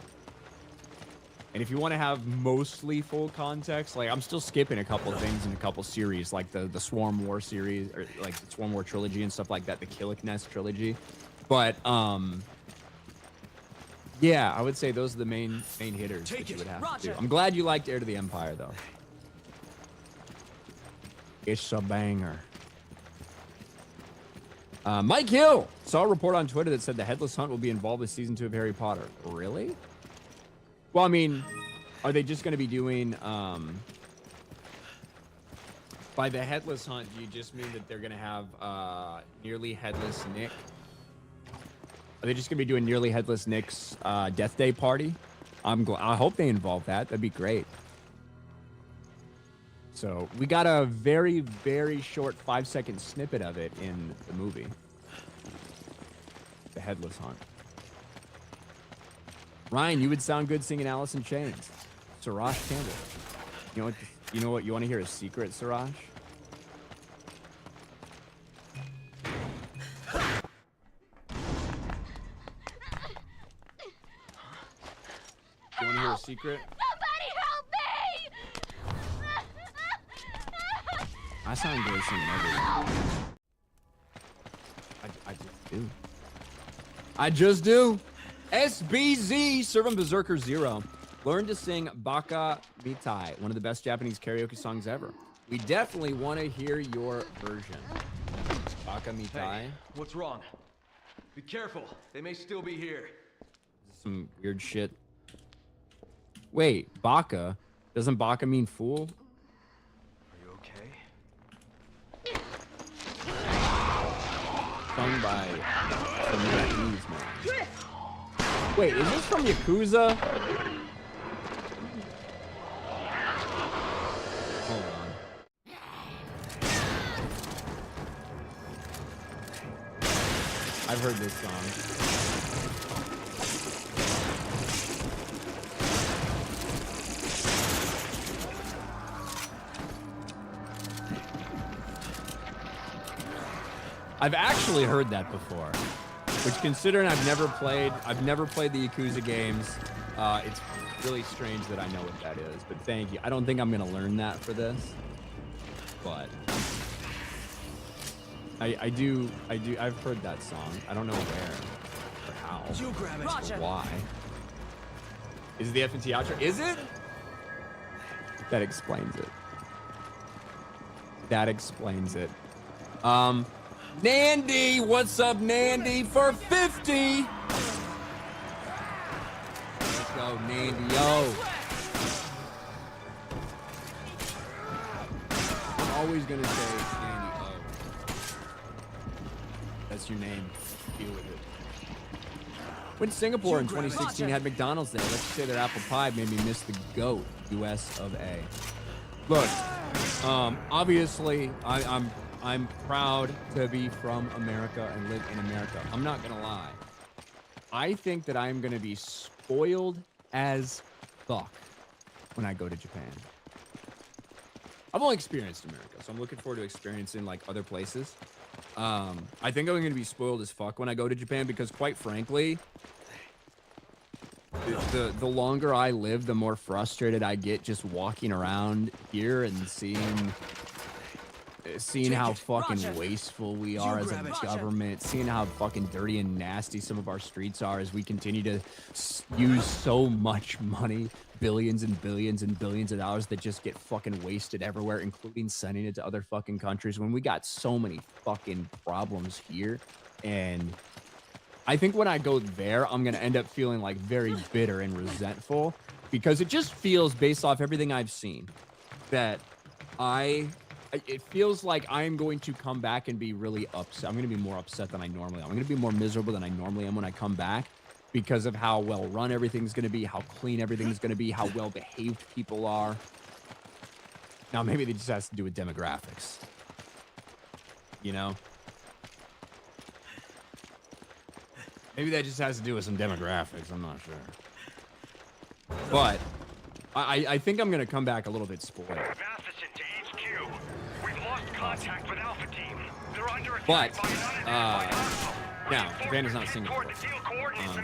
And if you want to have mostly full context, like I'm still skipping a couple things in a couple series, like the Swarm War series, or like the Swarm War trilogy and stuff like that, the Killick Nest trilogy. But yeah, I would say those are the main hitters that you would have to do. I'm glad you liked Heir to the Empire, though. It's a banger. Mike Hill saw a report on Twitter that said the Headless Hunt will be involved with season 2 of Harry Potter. Really? Well, I mean, are they just going to be doing... by the Headless Hunt, do you just mean that they're going to have nearly headless Nick? Are they just gonna be doing nearly headless Nick's death day party? I hope they involve that. That'd be great. So we got a very, very short 5-second snippet of it in the movie, The Headless Hunt. Ryan, you would sound good singing Alice in Chains. Siraj Campbell. You know what? You want to hear a secret, Siraj? You want to hear a secret? Somebody help me! I sound good singing everything. I just do. I just do. SBZ, Servant Berserker 0. Learn to sing Baka Mitai, one of the best Japanese karaoke songs ever. We definitely want to hear your version. Baka Mitai. Hey, what's wrong? Be careful. They may still be here. Some weird shit. Wait, Baka? Doesn't Baka mean fool? Are you okay? Sung by some Japanese man. Wait, is this from Yakuza? Hold on. I've heard this song. I've actually heard that before, which, considering I've never played the Yakuza games, it's really strange that I know what that is. But thank you. I don't think I'm gonna learn that for this, but I've heard that song. I don't know where or how You grab it. or why. Is it the FNT outro? Is it? That explains it. That explains it. Nandy, what's up, Nandy, for 50? Let's go, Nandy, yo. I'm always gonna say Nandy, oh. That's your name. Deal with it. When Singapore in 2016 had McDonald's there, let's say that apple pie made me miss the GOAT, US of A. Look, obviously, I'm proud to be from America and live in America. I'm not gonna lie. I think that I'm gonna be spoiled as fuck when I go to Japan. I've only experienced America, so I'm looking forward to experiencing like other places. I think I'm gonna be spoiled as fuck when I go to Japan because, quite frankly, the longer I live, the more frustrated I get just walking around here and seeing how fucking wasteful we are as a government, seeing how fucking dirty and nasty some of our streets are as we continue to use so much money, billions and billions and billions of dollars that just get fucking wasted everywhere, including sending it to other fucking countries when we got so many fucking problems here. And I think when I go there, I'm going to end up feeling like very bitter and resentful because it just feels, based off everything I've seen, that it feels like I'm going to come back and be really upset. I'm going to be more upset than I normally am. I'm going to be more miserable than I normally am when I come back because of how well run everything's going to be, how clean everything's going to be, how well behaved people are. Now, maybe it just has to do with demographics. You know? Maybe that just has to do with some demographics. I'm not sure. But I think I'm going to come back a little bit spoiled. Matheson to HQ. We've lost contact with Alpha Team. They're under But, attack by an unidentified now, Japan is not Singapore.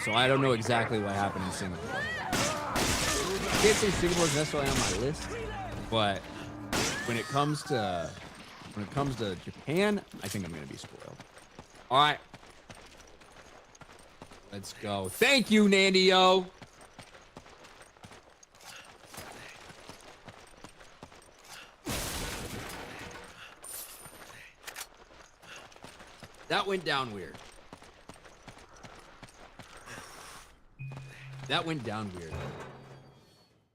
So I don't know exactly what happened in Singapore. I can't say Singapore is necessarily on my list, but when it comes to Japan, I think I'm going to be spoiled. All right. Let's go. Thank you, Nandio. That went down weird. That went down weird.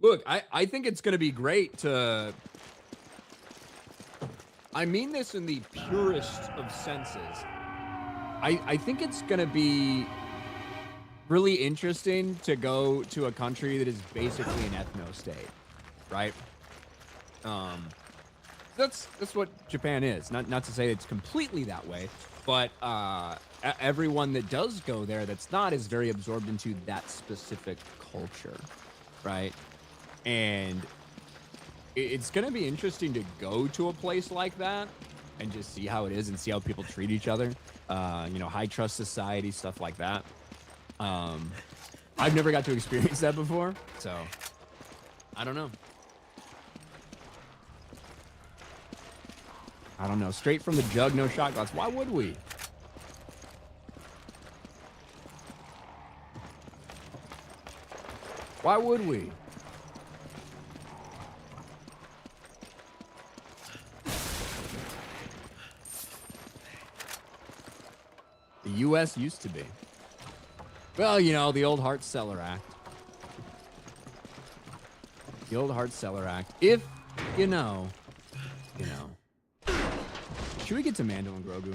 Look, I think it's going to be great to... I mean this in the purest of senses. I think it's going to be really interesting to go to a country that is basically an ethno-state, right? That's what Japan is. Not to say it's completely that way, but everyone that does go there that's not is very absorbed into that specific culture, right? And it's going to be interesting to go to a place like that and just see how it is and see how people treat each other. You know, high trust society, stuff like that. I've never got to experience that before, so I don't know. I don't know. Straight from the jug, no shot glass. Why would we? Why would we? The U.S. used to be. Well, you know, the old Hart-Celler Act. The old Hart-Celler Act. If you know, you know. Should we get to Mando and Grogu?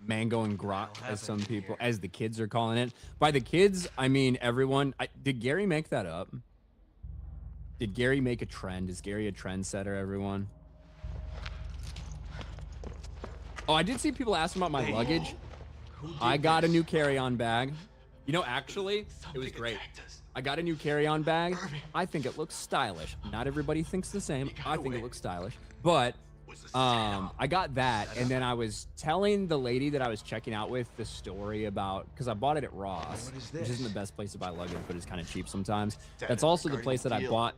Mango and Grok, as some people, as the kids are calling it. By the kids, I mean everyone. Did Gary make that up? Did Gary make a trend? Is Gary a trendsetter, everyone? Oh, I did see people asking about my luggage. I got a new carry-on bag. You know, actually, it was great. I got a new carry-on bag. I think it looks stylish. Not everybody thinks the same. I think it looks stylish. But I got that, and then I was telling the lady that I was checking out with the story about, because I bought it at Ross, which isn't the best place to buy luggage, but it's kind of cheap sometimes. That's also the place that I bought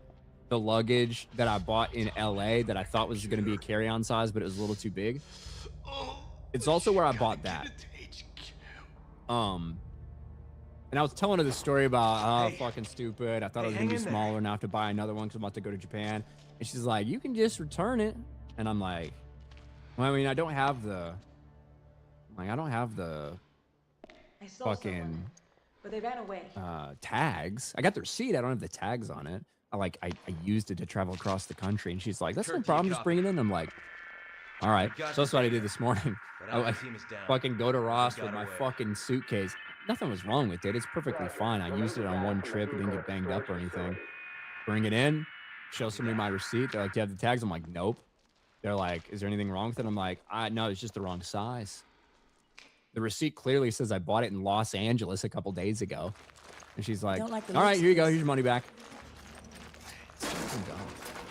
the luggage that I bought in LA that I thought was going to be a carry-on size, but it was a little too big. It's also where I bought that. And I was telling her the story about, oh, fucking stupid. I thought it was going to be smaller and I have to buy another one because I'm about to go to Japan. And she's like, you can just return it. And I'm like, well, I mean, I don't have the I saw fucking someone, but they ran away. tags. I got the receipt. I don't have the tags on it. I used it to travel across the country. And she's like, that's no problem. Just bring it in. I'm like, all right. So that's what I did this morning. I fucking go to Ross with my fucking suitcase. Nothing was wrong with it. It's perfectly fine. I used it on one trip. It didn't get banged up or anything. Bring it in. Show somebody my receipt. They're like, do you have the tags? I'm like, nope. They're like, is there anything wrong with it? I'm like, no, it's just the wrong size. The receipt clearly says I bought it in Los Angeles a couple days ago. And she's like, all right, here you go. Here's your money back.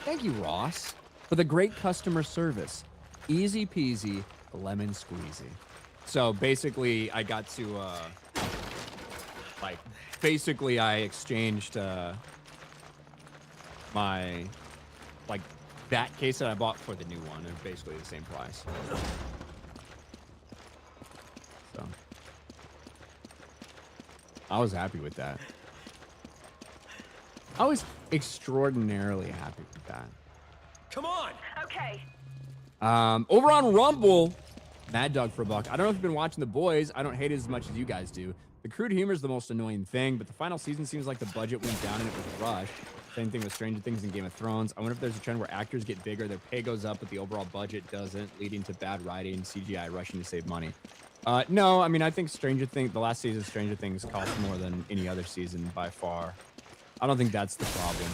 Thank you, Ross, for the great customer service. Easy peasy, lemon squeezy. So basically, I got to, I exchanged my, that case that I bought for the new one. It's basically the same price. So I was happy with that. I was extraordinarily happy with that. Come on! Okay. Over on Rumble, Mad Dog for a buck. I don't know if you've been watching The Boys. I don't hate it as much as you guys do. The crude humor is the most annoying thing, but the final season seems like the budget went down and it was rushed. Same thing with Stranger Things and Game of Thrones. I wonder if there's a trend where actors get bigger, their pay goes up, but the overall budget doesn't, leading to bad writing and CGI rushing to save money. No, I mean, I think the last season of Stranger Things cost more than any other season by far. I don't think that's the problem.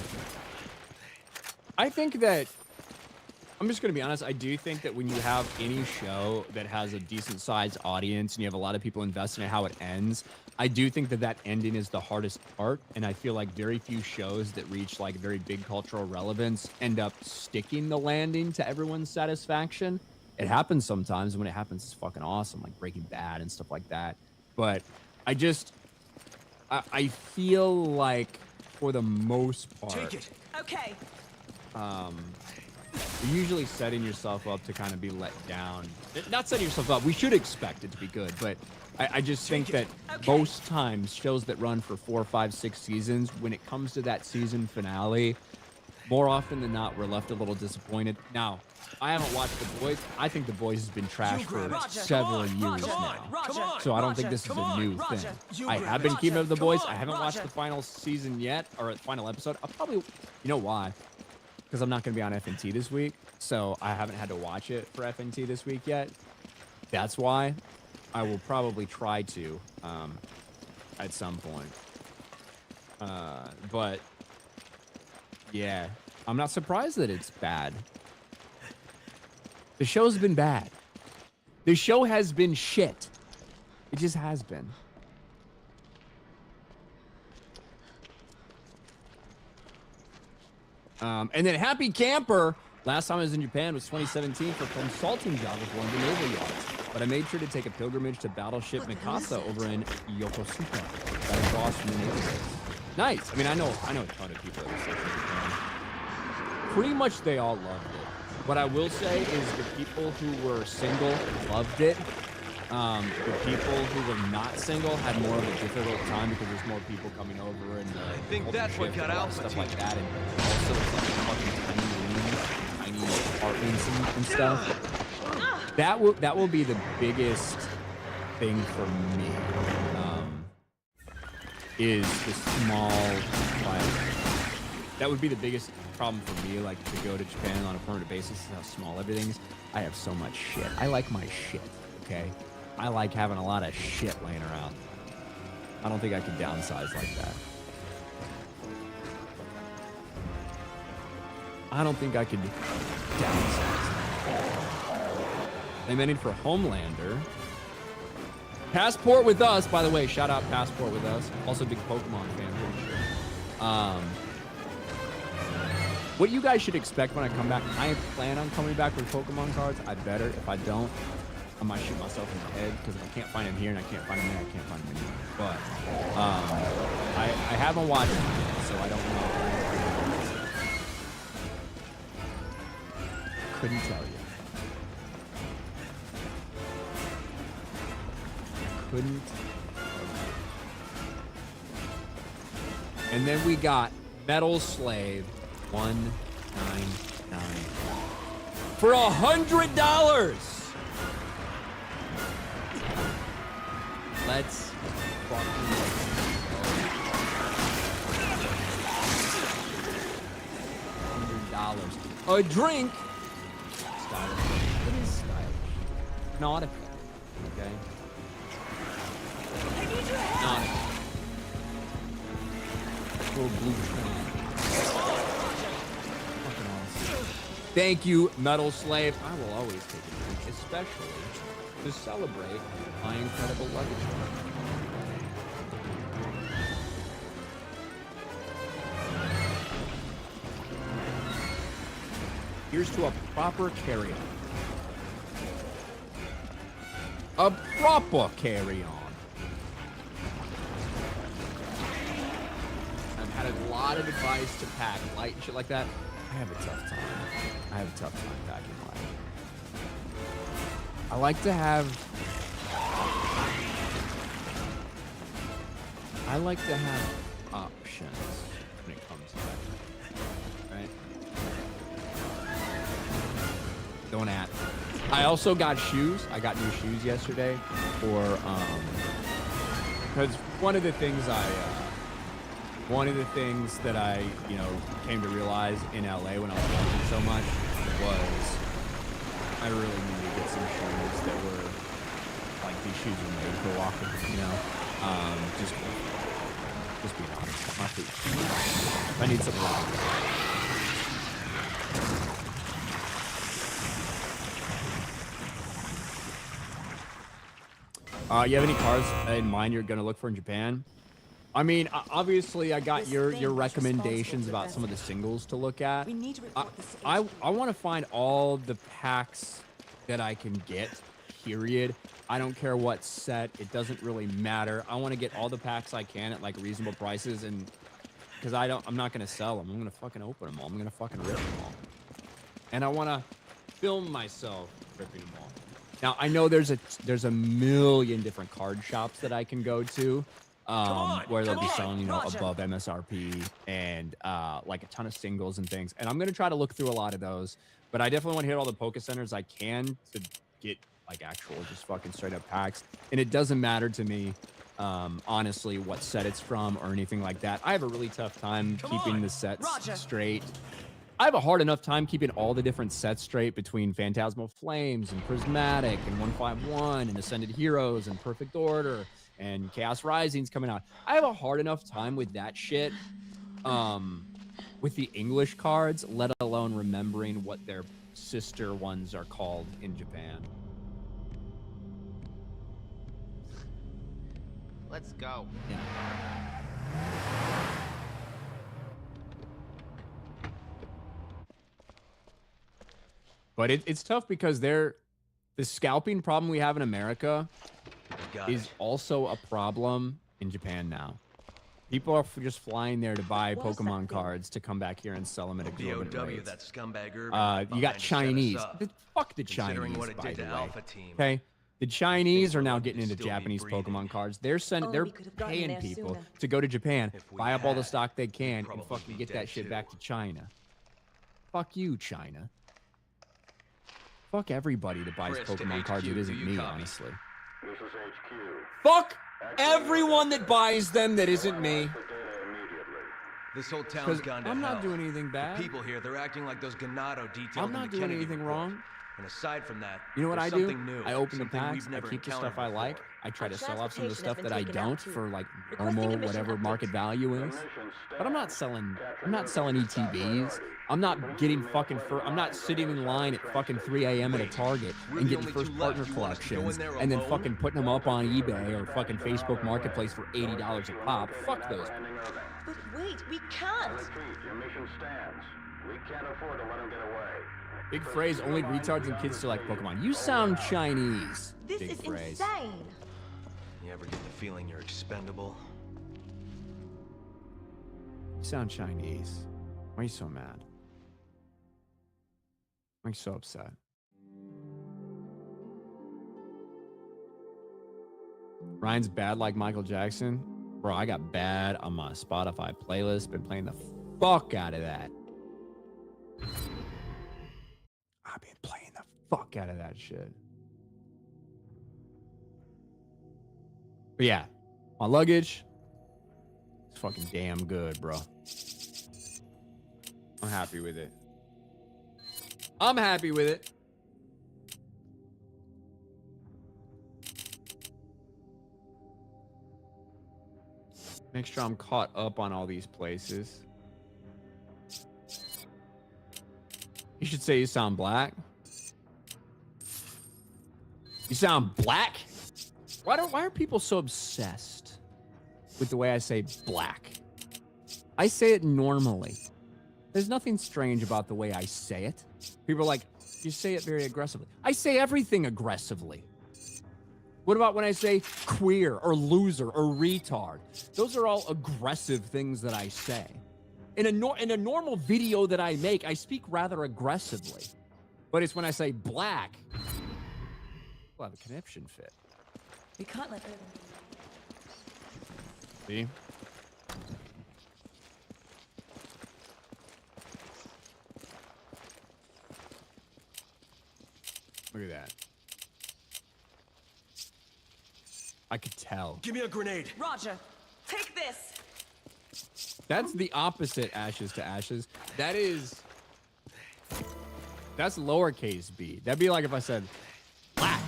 I think that, I'm just going to be honest, I do think that when you have any show that has a decent sized audience and you have a lot of people invested in how it ends, I do think that that ending is the hardest part. And I feel like very few shows that reach like very big cultural relevance end up sticking the landing to everyone's satisfaction. It happens sometimes. When it happens, it's fucking awesome, like Breaking Bad and stuff like that. But I feel like for the most part, Take it. Okay. you're usually setting yourself up to kind of be let down. Not setting yourself up. We should expect it to be good, but I just think that most times shows that run for 4, 5, 6 seasons, when it comes to that season finale, more often than not, we're left a little disappointed. Now, I haven't watched The Boys. I think The Boys has been trashed for several years now. So I don't think this is a new thing. I have been keeping up with The Boys. I haven't watched the final season yet, or the final episode. I'll probably, you know why? Because I'm not going to be on FNT this week. So I haven't had to watch it for FNT this week yet. That's why. I will probably try to at some point. But yeah, I'm not surprised that it's bad. The show's been bad. The show has been shit. It just has been. And then Happy Camper, last time I was in Japan was 2017 for a consulting job with London Naval Yards. But I made sure to take a pilgrimage to Battleship Mikasa over in Yokosuka. That is across from the Naval Base. Nice. I mean, I know a ton of people that were Japan. Pretty much they all loved it. What I will say is the people who were single loved it. The people who were not single had more of a difficult time because there's more people coming over and I think that's what got Alpha stuff Team. like that, and also it's like fucking tiny rooms, tiny apartments and stuff. That will be the biggest thing for me. Is the small, like, that would be the biggest problem for me, like, to go to Japan on a permanent basis is how small everything is. I have so much shit. I like my shit, okay? I like having a lot of shit laying around. I don't think I could downsize like that. I don't think I could downsize. They meant it for Homelander. Passport with us, by the way. Shout out Passport with us. Also big Pokemon fan. Pretty sure. What you guys should expect when I come back. I plan on coming back with Pokemon cards. I better. If I don't, I might shoot myself in the head because if I can't find them here and I can't find them there, I can't find them anywhere. But I haven't watched them yet, so I don't know. Couldn't tell you. Couldn't. And then we got Metal Slave 199 for $100. Let's fucking $100. A drink. Stylish. What is stylish? Nautica. Okay. Little blue train. Fucking awesome. Thank you, Metal Slave. I will always take a drink, especially to celebrate my incredible luggage. Here's to a proper carry-on. A proper carry-on. I've had a lot of advice to pack light and shit like that. I have a tough time. I have a tough time packing light. I like to have options when it comes to that. Right? Don't at. I also got shoes. I got new shoes yesterday for because one of the things that I came to realize in LA when I was walking so much was I really needed to get some shoes that were like these shoes were made for walking, just being honest. My feet. I need something like that. You have any cars in mind you're gonna look for in Japan? I mean, obviously, I got your recommendations about some of the singles to look at. We need to report this. I want to find all the packs that I can get. Period. I don't care what set. It doesn't really matter. I want to get all the packs I can at like reasonable prices, and because I'm not gonna sell them. I'm gonna fucking open them all. I'm gonna fucking rip them all, and I want to film myself ripping them all. Now I know there's a million different card shops that I can go to. Where they'll be selling, above MSRP and like a ton of singles and things. And I'm gonna try to look through a lot of those, but I definitely want to hit all the Poke Centers I can to get like actual just fucking straight up packs. And it doesn't matter to me, honestly, what set it's from or anything like that. I have a really tough time keeping the sets straight. I have a hard enough time keeping all the different sets straight between Phantasmal Flames and Prismatic and 151 and Ascended Heroes and Perfect Order and Chaos Rising's coming out. I have a hard enough time with that shit with the English cards, let alone remembering what their sister ones are called in Japan. Let's go. Yeah. But it's tough because the scalping problem we have in America is also a problem in Japan now. People are just flying there to buy What was that Pokemon thing? cards to come back here and sell them at exorbitant BOW, rates. that scumbag Irving. You got behind to set us Chinese. up. Fuck the Considering Chinese, what it by did the to way. Alpha Team. Okay, the Chinese are we're now lucky getting to into still be Japanese breathing. Pokemon cards. They're Only they're we could have gotten paying there people sooner. to go to Japan, If we buy up all the had, stock they we'd can, and probably fucking be get that dead shit too. back to China. Fuck you, China. Fuck everybody that buys Chris to Pokemon cards. HQ, It do isn't you me, copy? honestly. This is HQ. Fuck everyone that buys them that isn't me. The data immediately. This whole town's Because gone to I'm hell. not doing anything bad. The people here, they're acting like those Ganado detailed I'm in not the doing Kennedy anything report. wrong. And aside from that, You know what I there's do? something new, I open the something packs. we've I never keep the stuff encountered I like. before. I try Our to sell off some of the transportation stuff has that been I taken out, don't too. for like Requesting normal a mission whatever update. market value is. But I'm not selling. I'm not selling ETBs. I'm not getting fucking. I'm not sitting in line at fucking 3 a.m. at a Target We're and the getting only first two partner left. You want us to go in collections there and then alone? fucking putting them up on eBay or fucking Facebook Marketplace for $80 a pop. Fuck those. But wait, we can't. Repeat, your mission stands. We can't afford to let him get away. Big phrase. Only retards and kids still like Pokemon. You sound Chinese. This Big is phrase. insane. You ever get the feeling you're expendable? You sound Chinese. Why are you so mad? Why are you so upset? Ryan's bad like Michael Jackson. Bro, I got bad on my Spotify playlist. Been playing the fuck out of that. I've been playing the fuck out of that shit. But yeah, my luggage is fucking damn good, bro. I'm happy with it. I'm happy with it. Make sure I'm caught up on all these places. You should say you sound black. You sound black? Why are people so obsessed with the way I say black? I say it normally. There's nothing strange about the way I say it. People are like, you say it very aggressively. I say everything aggressively. What about when I say queer or loser or retard? Those are all aggressive things that I say. In a normal video that I make, I speak rather aggressively. But it's when I say black, we'll have a conniption fit. We can't let Irving. See? Look at that. I could tell. Give me a grenade. Roger. Take this. That's the opposite ashes to ashes. That's lowercase b. That'd be like if I said black.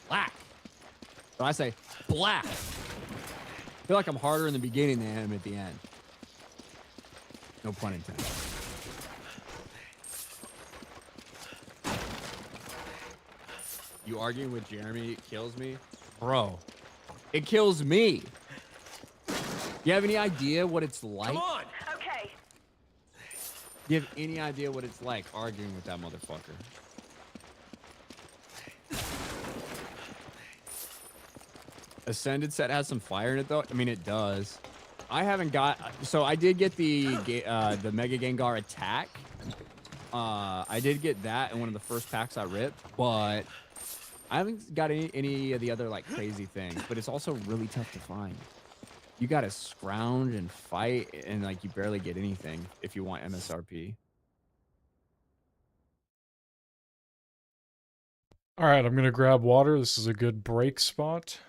Black. But I say black. I feel like I'm harder in the beginning than I am at the end. No pun intended. You arguing with Jeremy kills me? Bro, it kills me. You have any idea what it's like? Come on. Okay. You have any idea what it's like arguing with that motherfucker? Ascended set has some fire in it though. I mean, it does. I haven't got. So I did get the Mega Gengar attack. I did get that in one of the first packs I ripped, but I haven't got any of the other like crazy things. But it's also really tough to find. You gotta scrounge and fight, and like you barely get anything if you want MSRP. All right, I'm gonna grab water. This is a good break spot.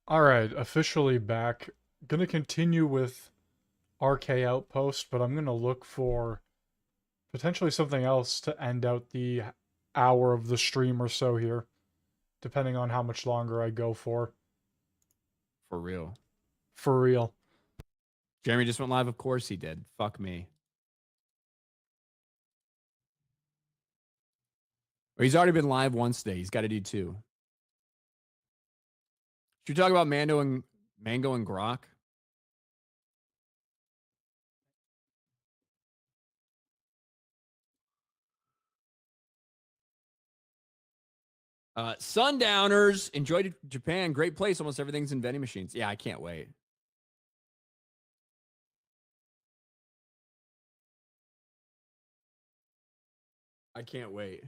Alright, officially back. Gonna continue with RK Outpost, but I'm gonna look for potentially something else to end out the hour of the stream or so here, depending on how much longer I go for. For real. For real. Jeremy just went live. Of course he did. Fuck me. Well, he's already been live once today. He's got to do 2. Should we talk about Mango and Grok? Sundowners enjoyed Japan. Great place. Almost everything's in vending machines. Yeah, I can't wait. I can't wait.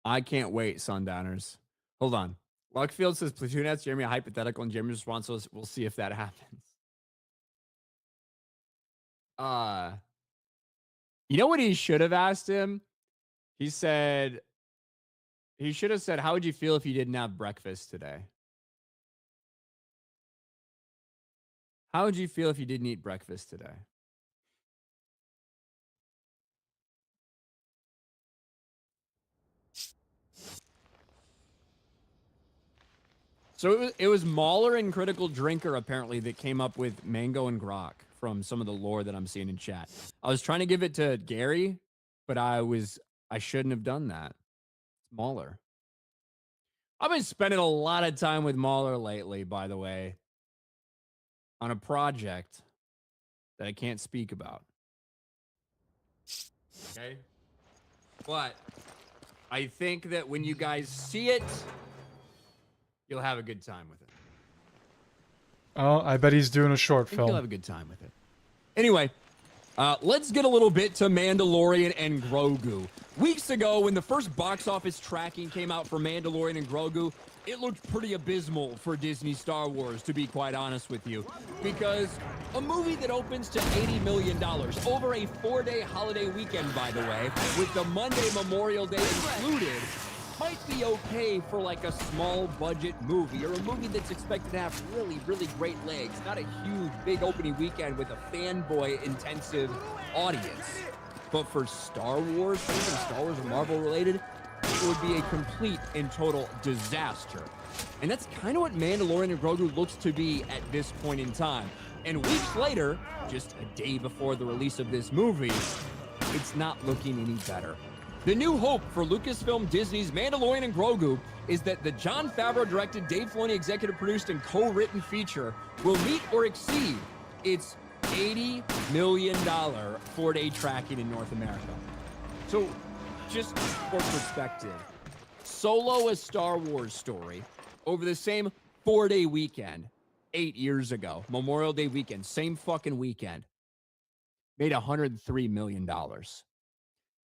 I can't wait, Sundowners. Hold on. Luckfield says Platoon asks Jeremy a hypothetical, and Jeremy's response was, we'll see if that happens. You know what he should have asked him? He should have said, how would you feel if you didn't have breakfast today? How would you feel if you didn't eat breakfast today? So it was Mauler and Critical Drinker, apparently, that came up with Mango and Grok from some of the lore that I'm seeing in chat. I was trying to give it to Gary, but I shouldn't have done that. It's Mauler. I've been spending a lot of time with Mauler lately, by the way, on a project that I can't speak about. Okay? But I think that when you guys see it, you'll have a good time with it. Oh, I bet he's doing a short film. You'll have a good time with it. Anyway, let's get a little bit to Mandalorian and Grogu. Weeks ago, when the first box office tracking came out for Mandalorian and Grogu, it looked pretty abysmal for Disney Star Wars, to be quite honest with you. Because a movie that opens to $80 million over a 4-day holiday weekend, by the way, with the Monday Memorial Day included, might be okay for like a small budget movie or a movie that's expected to have really, really great legs. Not a huge, big opening weekend with a fanboy intensive audience. But for Star Wars, even Star Wars or Marvel related, it would be a complete and total disaster. And that's kind of what Mandalorian and Grogu looks to be at this point in time. And weeks later, just a day before the release of this movie, it's not looking any better. The new hope for Lucasfilm Disney's Mandalorian and Grogu is that the Jon Favreau-directed, Dave Filoni executive-produced, and co-written feature will meet or exceed its $80 million 4-day tracking in North America. So, just for perspective, Solo, a Star Wars story, over the same 4-day weekend, 8 years ago, Memorial Day weekend, same fucking weekend, made $103 million.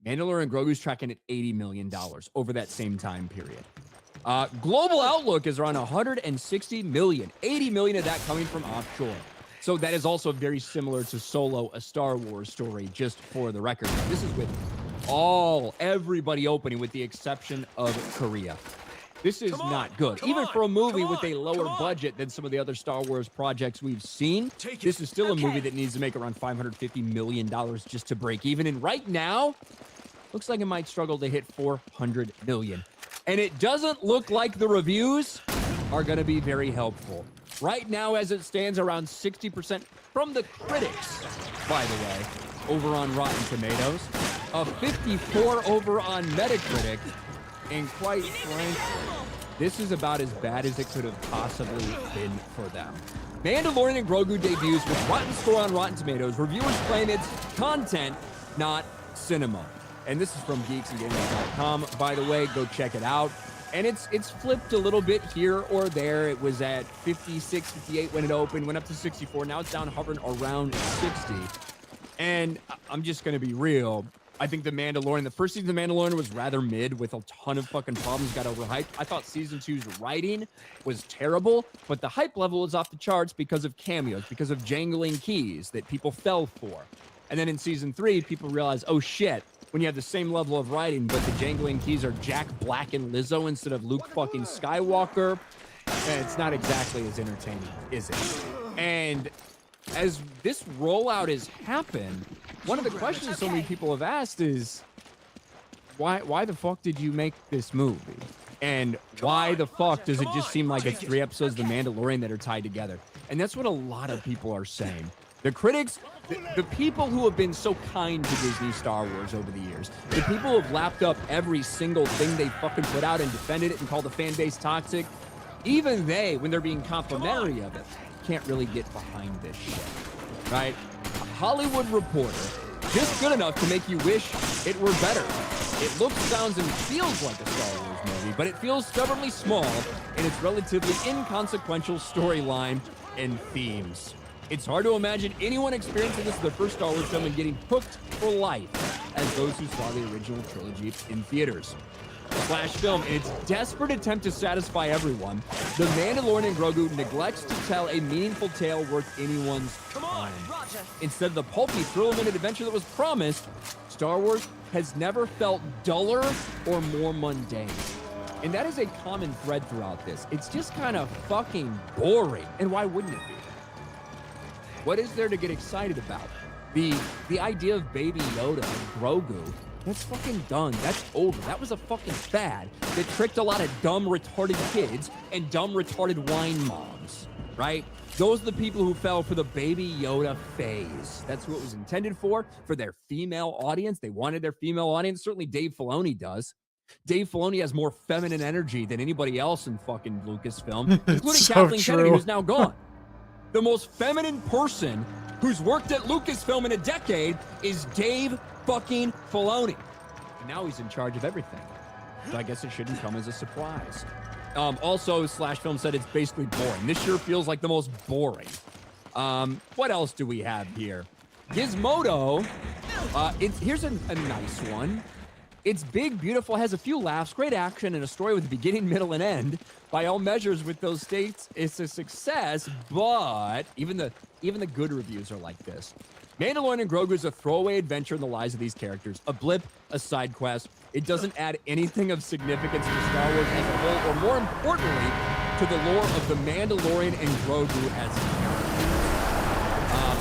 Mandalorian and Grogu's tracking at $80 million over that same time period. Global outlook is around $160 million, $80 million of that coming from offshore. So that is also very similar to Solo, a Star Wars story, just for the record. This is with everybody opening with the exception of Korea. This is not good. Even for a movie with a lower budget than some of the other Star Wars projects we've seen, this is still a movie that needs to make around $550 million just to break even. And right now, looks like it might struggle to hit $400 million. And it doesn't look like the reviews are going to be very helpful. Right now, as it stands, around 60% from the critics, by the way, over on Rotten Tomatoes, a 54 over on Metacritic, and quite frankly, this is about as bad as it could have possibly been for them. Mandalorian and Grogu debuts with rotten score on Rotten Tomatoes. Reviewers claim it's content, not cinema. And this is from geeksandgamers.com. By the way, go check it out. And it's flipped a little bit here or there. It was at 56, 58 when it opened, went up to 64. Now it's down hovering around 60. And I'm just going to be real. I think the first season of The Mandalorian was rather mid with a ton of fucking problems, got overhyped. I thought season 2's writing was terrible, but the hype level was off the charts because of cameos, because of jangling keys that people fell for. And then in season 3, people realized, oh shit, when you have the same level of writing, but the jangling keys are Jack Black and Lizzo instead of Luke fucking Skywalker, it's not exactly as entertaining, is it? And as this rollout has happened, one of the questions so many people have asked is, why the fuck did you make this movie? And why the fuck does it just seem like it's 3 episodes of The Mandalorian that are tied together? And that's what a lot of people are saying. The critics, the people who have been so kind to Disney Star Wars over the years, the people who have lapped up every single thing they fucking put out and defended it and called the fan base toxic, even they, when they're being complimentary of it, can't really get behind this shit, right? A Hollywood Reporter, just good enough to make you wish it were better. It looks, sounds, and feels like a Star Wars movie, but it feels stubbornly small in its relatively inconsequential storyline and themes. It's hard to imagine anyone experiencing this as their first Star Wars film and getting hooked for life as those who saw the original trilogy in theaters. Slash film, in its desperate attempt to satisfy everyone, The Mandalorian and Grogu neglects to tell a meaningful tale worth anyone's time. Instead of the pulpy, thrill-a-minute adventure that was promised, Star Wars has never felt duller or more mundane. And that is a common thread throughout this. It's just kind of fucking boring. And why wouldn't it be? What is there to get excited about? The idea of Baby Yoda and Grogu, that's fucking done. That's over. That was a fucking fad that tricked a lot of dumb, retarded kids and dumb, retarded wine moms, right? Those are the people who fell for the Baby Yoda phase. That's what it was intended for their female audience. They wanted their female audience. Certainly Dave Filoni does. Dave Filoni has more feminine energy than anybody else in fucking Lucasfilm, including so Kathleen true. Kennedy, who's now gone. The most feminine person who's worked at Lucasfilm in a decade is Dave fucking Filoni. And now he's in charge of everything. So I guess it shouldn't come as a surprise. Also, Slash Film said it's basically boring. This sure feels like the most boring. What else do we have here? Gizmodo. Here's a nice one. It's big, beautiful, has a few laughs, great action, and a story with a beginning, middle, and end. By all measures, with those states, it's a success, but even the good reviews are like this. Mandalorian and Grogu is a throwaway adventure in the lives of these characters, a blip, a side quest. It doesn't add anything of significance to Star Wars as a whole, or more importantly, to the lore of the Mandalorian and Grogu as characters.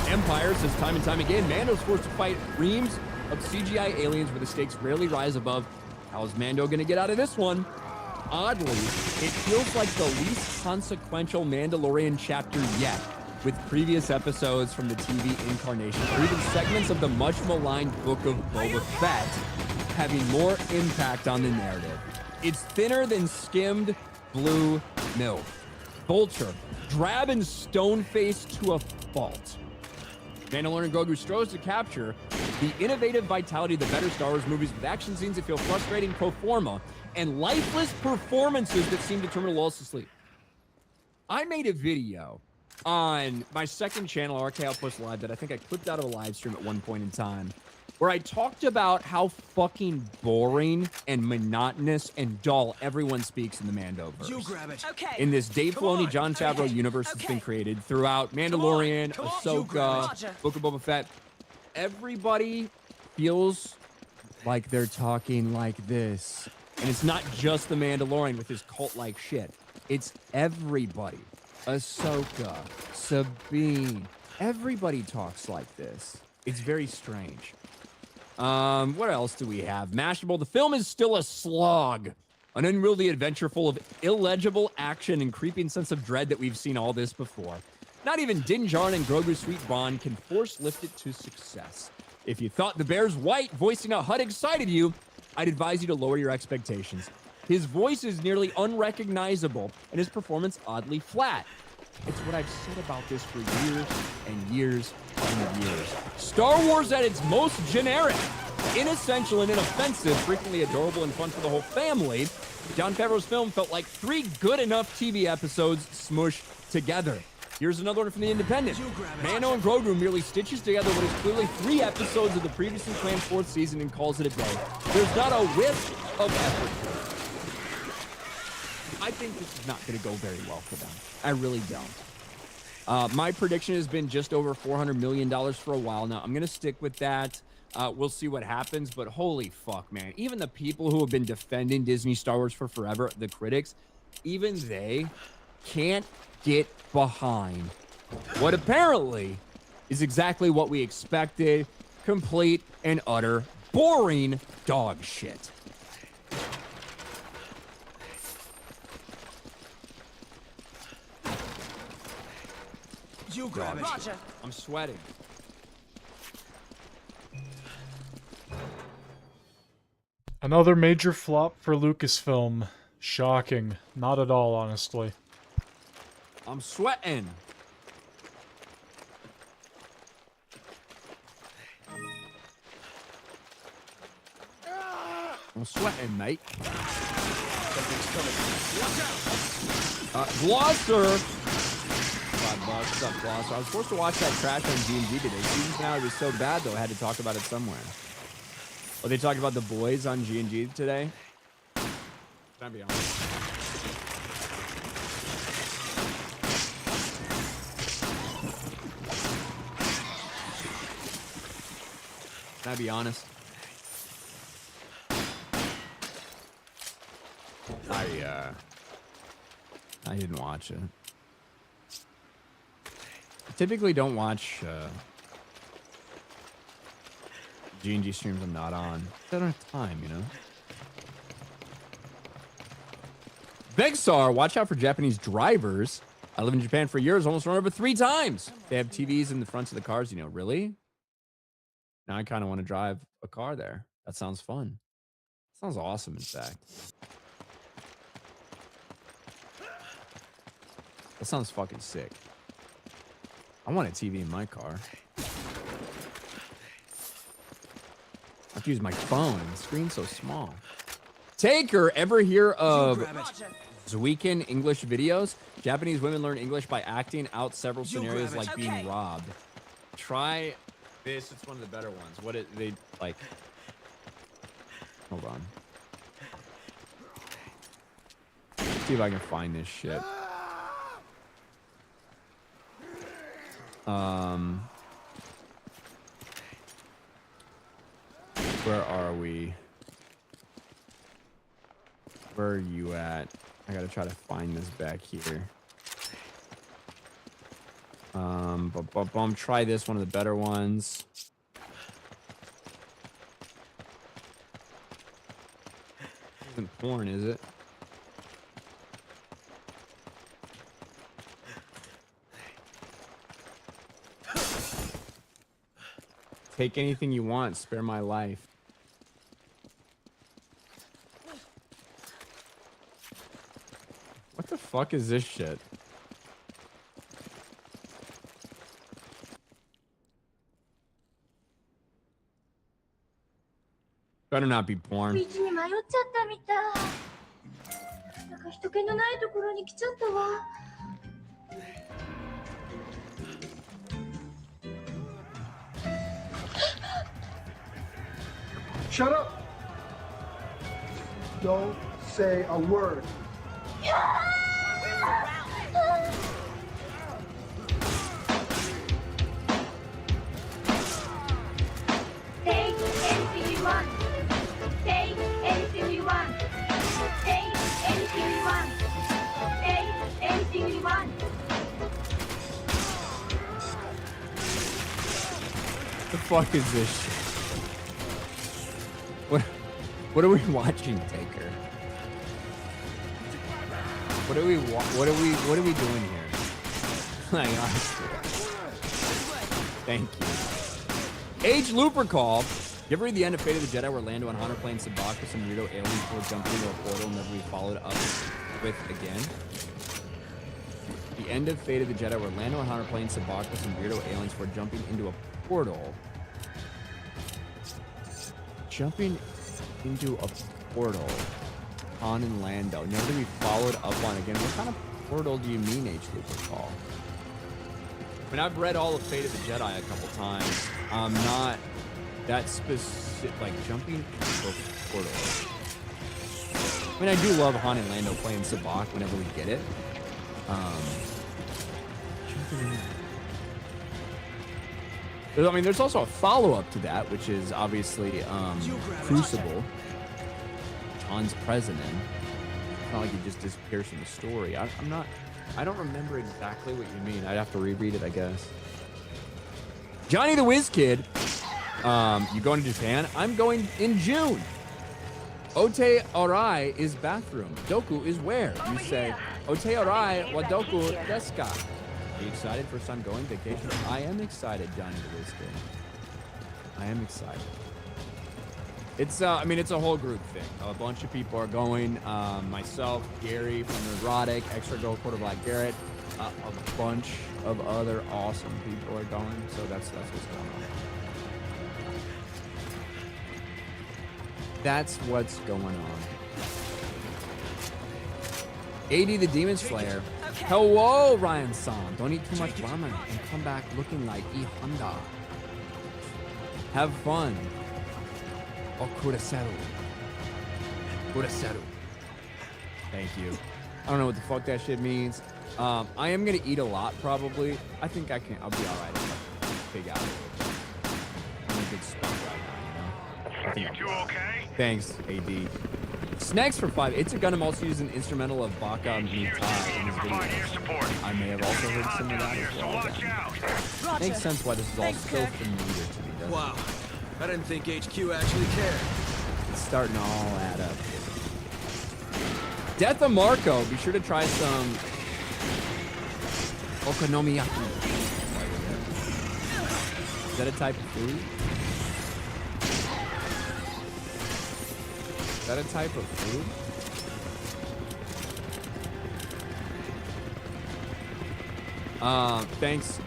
Empire says time and time again, Mando's forced to fight reams of CGI aliens where the stakes rarely rise above. How is Mando going to get out of this one? Oddly, it feels like the least consequential Mandalorian chapter yet, with previous episodes from the TV incarnation, or even segments of the much maligned Book of Boba Fett having more impact on the narrative. It's thinner than skimmed blue milk. Vulture, drab and stone-faced to a fault. Mandalorian and Grogu strives to capture the innovative vitality of the better Star Wars movies with action scenes that feel frustrating pro forma and lifeless performances that seem determined to lull us to sleep. I made a video on my second channel, RK Outpost Live, that I think I clipped out of a live stream at one point in time, where I talked about how fucking boring and monotonous and dull everyone speaks in the Mandoverse. You grab it. Okay. In this Dave Come Filoni, on. John Favreau universe that's been created throughout Mandalorian, Come on. Ahsoka, Roger. Book of Boba Fett, everybody feels like they're talking like this. And it's not just the Mandalorian with his cult-like shit. It's everybody. Ahsoka, Sabine, everybody talks like this. It's very strange. What else do we have? Mashable. The film is still a slog. An unwieldy adventure full of illegible action and creeping sense of dread that we've seen all this before. Not even Din Djarin and Grogu's sweet bond can force lift it to success. If you thought the Bear's White voicing a HUD excited you, I'd advise you to lower your expectations. His voice is nearly unrecognizable, and his performance oddly flat. It's what I've said about this for years and years and years. Star Wars at its most generic, inessential and inoffensive, frequently adorable and fun for the whole family, Jon Favreau's film felt like 3 good enough TV episodes smushed together. Here's another one from The Independent. Mando and Grogu merely stitches together what is clearly 3 episodes of the previously planned 4th season and calls it a day. There's not a whiff of effort. I think this is not going to go very well for them. I really don't. My prediction has been just over $400 million for a while now. I'm going to stick with that. We'll see what happens, but holy fuck, man. Even the people who have been defending Disney Star Wars for forever, the critics, even they can't get behind what apparently is exactly what we expected. Complete and utter boring dog shit. You grab it. Roger. I'm sweating. Another major flop for Lucasfilm. Shocking. Not at all, honestly. I'm sweating. I'm sweating, mate. Glosser. $5. What's up, Glosser? I was supposed to watch that trash on G&G today. Season finale was so bad, though, I had to talk about it somewhere. Oh, they talked about The Boys on G&G today? Can I be honest? Can I be honest? I didn't watch it. I typically don't watch G&G streams I'm not on. I don't have time, you know? Vegsar, watch out for Japanese drivers. I lived in Japan for years, almost run over 3 times. They have TVs in the fronts of the cars, you know. Really? Now I kind of want to drive a car there. That sounds fun. Sounds awesome, in fact. That sounds fucking sick. I want a TV in my car. I have to use my phone. The screen's so small. Taker, ever hear of Zweekin English videos? Japanese women learn English by acting out several scenarios like being robbed. Try this. It's one of the better ones. What it they like? Hold on. See if I can find this shit. Where are we? Where are you at? I gotta try to find this back here. Try this, one of the better ones. This isn't porn, is it? Take anything you want, spare my life. What the fuck is this shit? Better not be porn. 道に迷っちゃったみたい。なんか人気のないところに来ちゃったわ。Shut up! Don't say a word. Take anything you want. Take anything you want. Take anything you want. Take anything you want. The fuck is this shit? What are we watching, Taker? What are we doing here? Like, honestly. Thank you. Age Looper Call. You ever read the end of Fate of the Jedi where Lando and Han are playing Sabacc with some weirdo alien before jumping into a portal and never be followed up with again? The end of Fate of the Jedi where Lando and Han are playing Sabacc with some weirdo aliens before jumping into a portal. Jumping into a portal. Han and Lando. Never to be followed up on again. What kind of portal do you mean, H. Looper Call? I mean, I've read all of Fate of the Jedi a couple times. I'm not that specific, like jumping into a portal. I mean, I do love Han and Lando playing Sabacc whenever we get it. Jumping in. I mean, there's also a follow-up to that, which is obviously Crucible. John's president. It's not like he just disappears from the story. I don't remember exactly what you mean. I'd have to reread it, I guess. Johnny the Whiz Kid. You going to Japan? I'm going in June. Ote Orai is bathroom. Doku is where? You say, Ote Orai wa doku desu ka? Are you excited for some going vacation? I am excited, Johnny the Whiz Kid. I am excited. It's I mean, it's a whole group thing. A bunch of people are going. Myself, Gary from Neurotic, Extra Girl Quarterback Garrett, a bunch of other awesome people are going. So that's what's going on. That's what's going on. AD the Demon Slayer. Hello, Ryan San. Don't eat too much ramen and come back looking like E Honda. Have fun. Okuraseru. Kuraseru. Thank you. I don't know what the fuck that shit means. I am gonna eat a lot probably. I think I can. I'll be all right. Big out. I'm in a good spot right now, you know. You two okay? Thanks, AD. Snacks for 5. It's a Gundam also used an instrumental of Baka Mitai in his videos. I may have also heard some of that as well. Yeah. Makes sense why this is all so familiar to me, doesn't it? Wow. I didn't think HQ actually cared. It's starting to all add up. Death of Marco. Be sure to try some okonomiyaki. Is that a type of food? Is that a type of food? Thanks,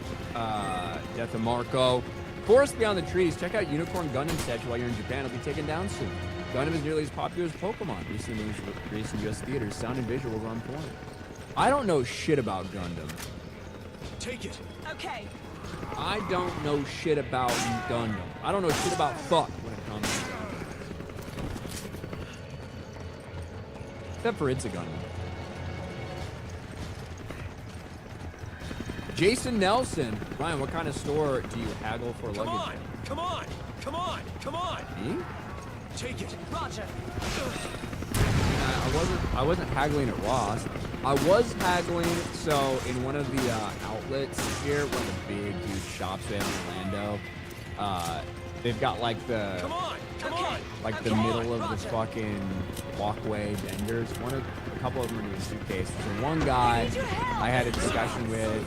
Death of Marco. Forest Beyond the Trees. Check out Unicorn Gundam statue while you're in Japan. It'll be taken down soon. Gundam is nearly as popular as Pokemon. Recent movies released in U.S. theaters. Sound and visuals on point. I don't know shit about Gundam. Take it. Okay. I don't know shit about Gundam. I don't know shit about fuck when it comes to Gundam. Except for It's a Gundam. Jason Nelson. Ryan, what kind of store do you haggle for luggage? Come on! Me? Take it. Roger. I wasn't haggling at Ross. I was haggling, so in one of the outlets here, one of the big, huge shops we have in Orlando, they've got like the like the middle of the fucking walkway vendors. A couple of them are doing suitcases. And one guy I had a discussion with,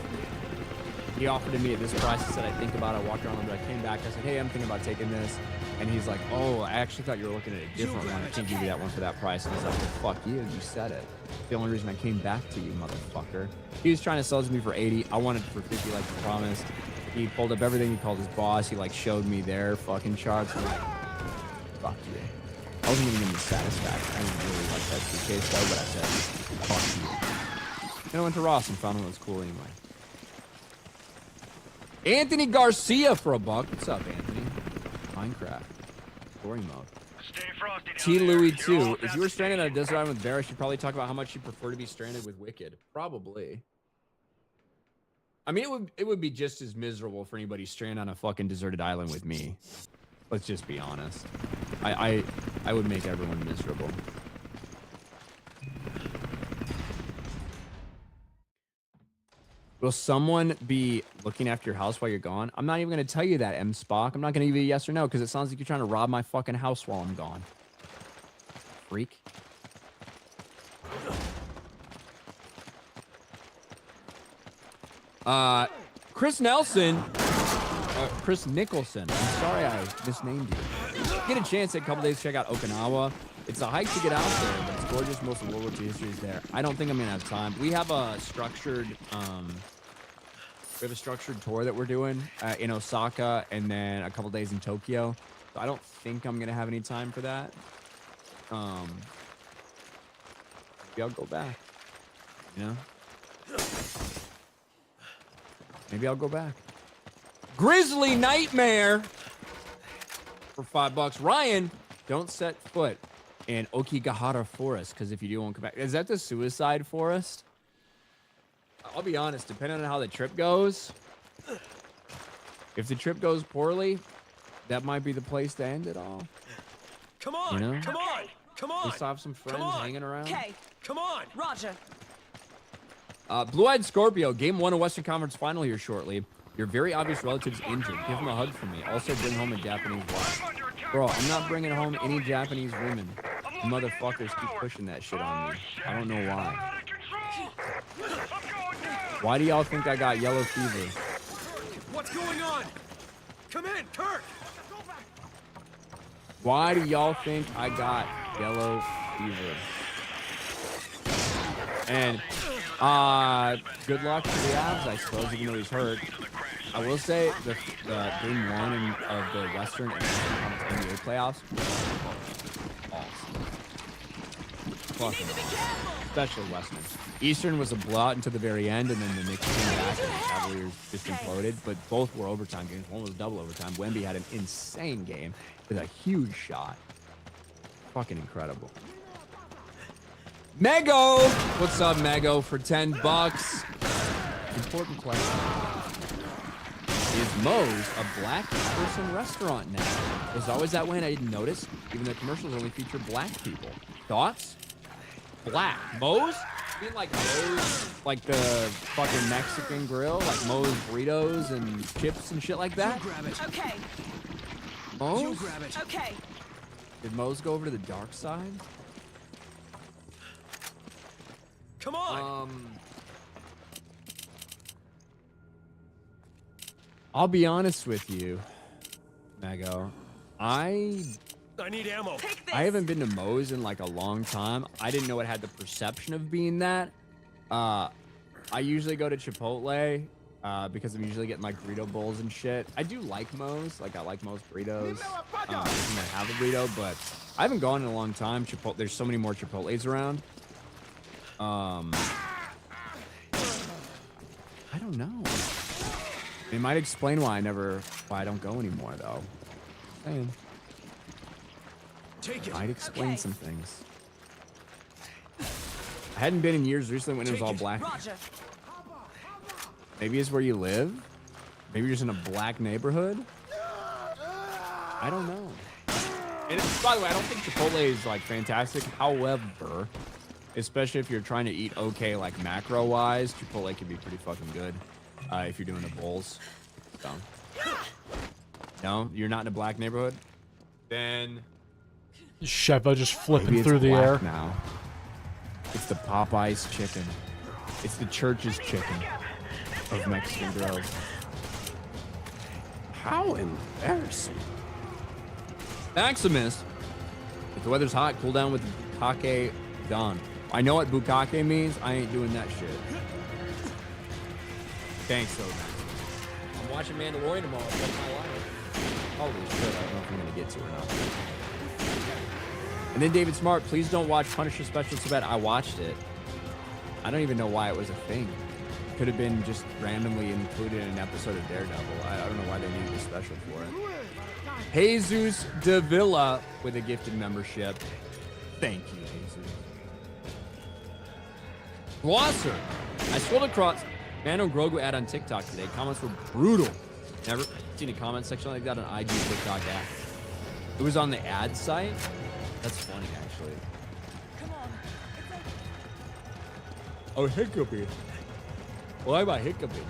he offered to me at this price. He said, I think about it. I walked around and I came back. I said, hey, I'm thinking about taking this. And he's like, oh, I actually thought you were looking at a different one. I can't give you that one for that price. And I was like, well, fuck you. You said it. The only reason I came back to you, motherfucker. He was trying to sell it to me for 80. I wanted it for 50 like he promised. He pulled up everything. He called his boss. He like showed me their fucking charts. I'm like, fuck you. I wasn't even giving me satisfaction. I didn't really like that suitcase though, but I said, fuck you. And I went to Ross and found one that was cool anyway. Anthony Garcia for $1. What's up, Anthony? Minecraft. Story mode. Stay frosty down T. there. Louis You're 2. almost If at you were the stranded on a station. desert island with Varys, you'd probably talk about how much you prefer to be stranded with Wicked. Probably. I mean, it would be just as miserable for anybody stranded on a fucking deserted island with me. Let's just be honest. I would make everyone miserable. Will someone be looking after your house while you're gone? I'm not even going to tell you that, M. Spock. I'm not going to give you a yes or no because it sounds like you're trying to rob my fucking house while I'm gone. Freak. Chris Nelson. Chris Nicholson. I'm sorry I misnamed you. Get a chance in a couple days to check out Okinawa. It's a hike to get out there, but it's gorgeous. Most of World War II history is there. I don't think I'm gonna have time. We have a structured, tour that we're doing in Osaka, and then a couple days in Tokyo. So I don't think I'm gonna have any time for that. Maybe I'll go back. You know? Maybe I'll go back. Grizzly Nightmare for $5. Ryan, don't set foot in Okigahara Forest, because if you do, won't come back. Is that the suicide forest? I'll be honest, depending on how the trip goes, If the trip goes poorly, that might be the place to end it all. Come on! You know? Come on! Come on! We still have some friends on. hanging around. Okay, Come on! Roger. Blue-Eyed Scorpio, Game 1 of Western Conference Final here shortly. Your very obvious relative's injured. Give him a hug for me. Also bring home a Japanese wife. Bro, I'm not bringing home any Japanese women. You motherfuckers keep pushing that shit on me. I don't know why. Why do y'all think I got yellow fever? What's going on? Come in, Kirk! Why do y'all think I got yellow fever? And good luck to the Avs, I suppose, even though he's hurt. I will say the game 1 of the Western and NBA playoffs was awesome. Fucking awesome. Especially Western. Eastern was a blowout until the very end, and then the Knicks came back and the Cavaliers just imploded. But both were overtime games. One was double overtime. Wemby had an insane game with a huge shot. Fucking incredible. Mego! What's up, Mego? For $10. Important question. Is Moe's a black person restaurant now? Was always that way and I didn't notice? Even though commercials only feature black people. Thoughts? Black. Moe's? You mean like Moe's, like the fucking Mexican grill? Like Moe's burritos and chips and shit like that? You grab it. Okay, Moe's? You grab it. okay. Did Moe's go over to the dark side? Come on! I'll be honest with you, Mego. I need ammo. Take this. I haven't been to Moe's in like a long time. I didn't know it had the perception of being that. I usually go to Chipotle because I'm usually getting like burrito bowls and shit. I do like Moe's. Like I like Moe's burritos. I'm gonna have a burrito, but I haven't gone in a long time. Chipotle. There's so many more Chipotles around. I don't know. It might explain why I don't go anymore though. Just saying. Take it. Might explain some things. I hadn't been in years recently when it was all black. Roger. Maybe it's where you live. Maybe you're just in a black neighborhood. I don't know. And by the way, I don't think Chipotle is like fantastic. However, especially if you're trying to eat okay, like macro wise, Chipotle can be pretty fucking good if you're doing the bowls. So, no, you're not in a black neighborhood. Then Sheva just maybe flipping it's through the black air. now. It's the Popeyes chicken. It's the church's chicken of Mexican grills. How embarrassing. Maximus. If the weather's hot, cool down with Bukake Don. I know what Bukake means. I ain't doing that shit. Thanks, though, Maximus. I'm watching Mandalorian tomorrow. That's my life. Holy shit, I don't know if I'm going to get to or not. And then David Smart, please don't watch Punisher Special so bad. I watched it. I don't even know why it was a thing. Could have been just randomly included in an episode of Daredevil. I don't know why they needed a special for it. Jesus De Villa with a gifted membership. Thank you, Jesus. Glosser. I scrolled across Mano Grogu ad on TikTok today. Comments were brutal. Never seen a comment section like that on IG TikTok app. It was on the ad site. That's funny, actually. Come on. Oh, Hiccupy. Why about Hiccupy?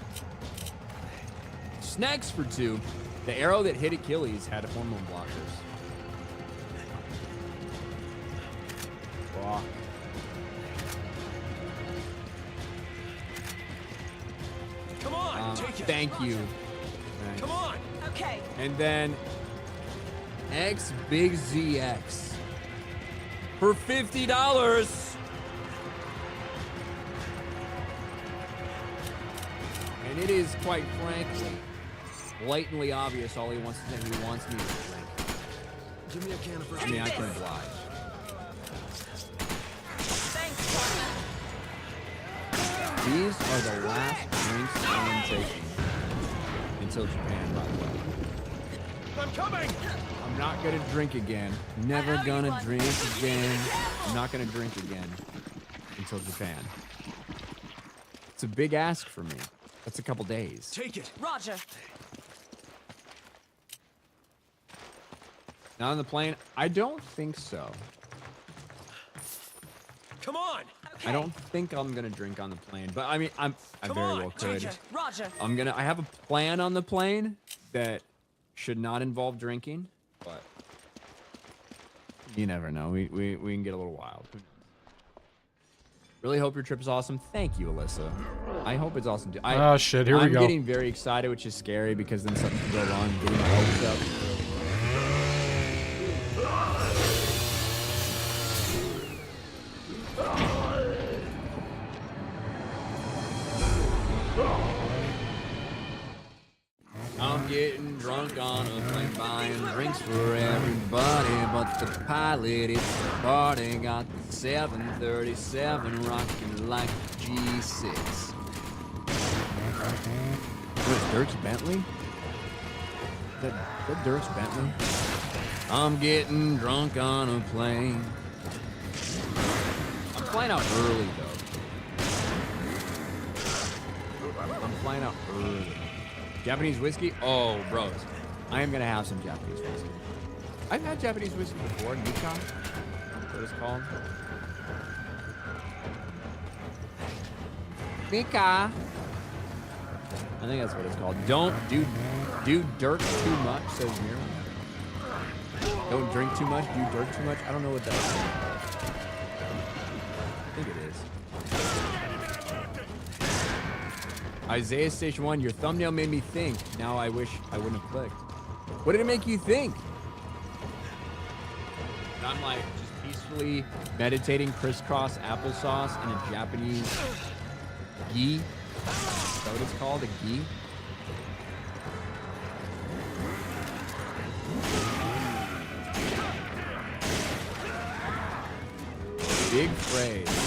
Snacks for 2. The arrow that hit Achilles had hormone blockers. Fuck. Come on, take it. Thank you. Nice. Come on. Okay. And then X Big ZX for $50. And it is, quite frankly, blatantly obvious all he wants is that he wants me to drink. Give me a can of I mean, I can oblige. Thanks, partner. These are the last drinks I'm taking until Japan, by the way. I'm coming. I'm not gonna drink again. Never gonna drink again. I'm not gonna drink again until Japan. It's a big ask for me. That's a couple days. Take it. Roger. Not on the plane? I don't think so. Come on! I don't think I'm gonna drink on the plane, but I mean, I very well could. Roger. I have a plan on the plane that should not involve drinking, but you never know. We can get a little wild. Really hope your trip is awesome. Thank you, Alyssa. I hope it's awesome too. Oh shit, here we go. I'm getting very excited, which is scary because then something can go wrong. Getting my hopes up. I'm getting drunk on a plane, buying drinks for everybody, but the pilot is departing. Got the 737 rocking like G6. What, Dirk's Bentley? Is that Dirk's Bentley? I'm getting drunk on a plane. I'm flying out early, though. I'm flying out early. Japanese whiskey? Oh, bros. I am going to have some Japanese whiskey. I've had Japanese whiskey before. Nika? That's what it's called. Nika. I think that's what it's called. Don't do dirt too much, says Mira. Don't drink too much, do dirt too much. I don't know what that is. I think it is. Isaiah Station 1, your thumbnail made me think. Now I wish I wouldn't have clicked. What did it make you think? And I'm like just peacefully meditating crisscross applesauce in a Japanese ghee. Is that what it's called? A ghee? Big phrase.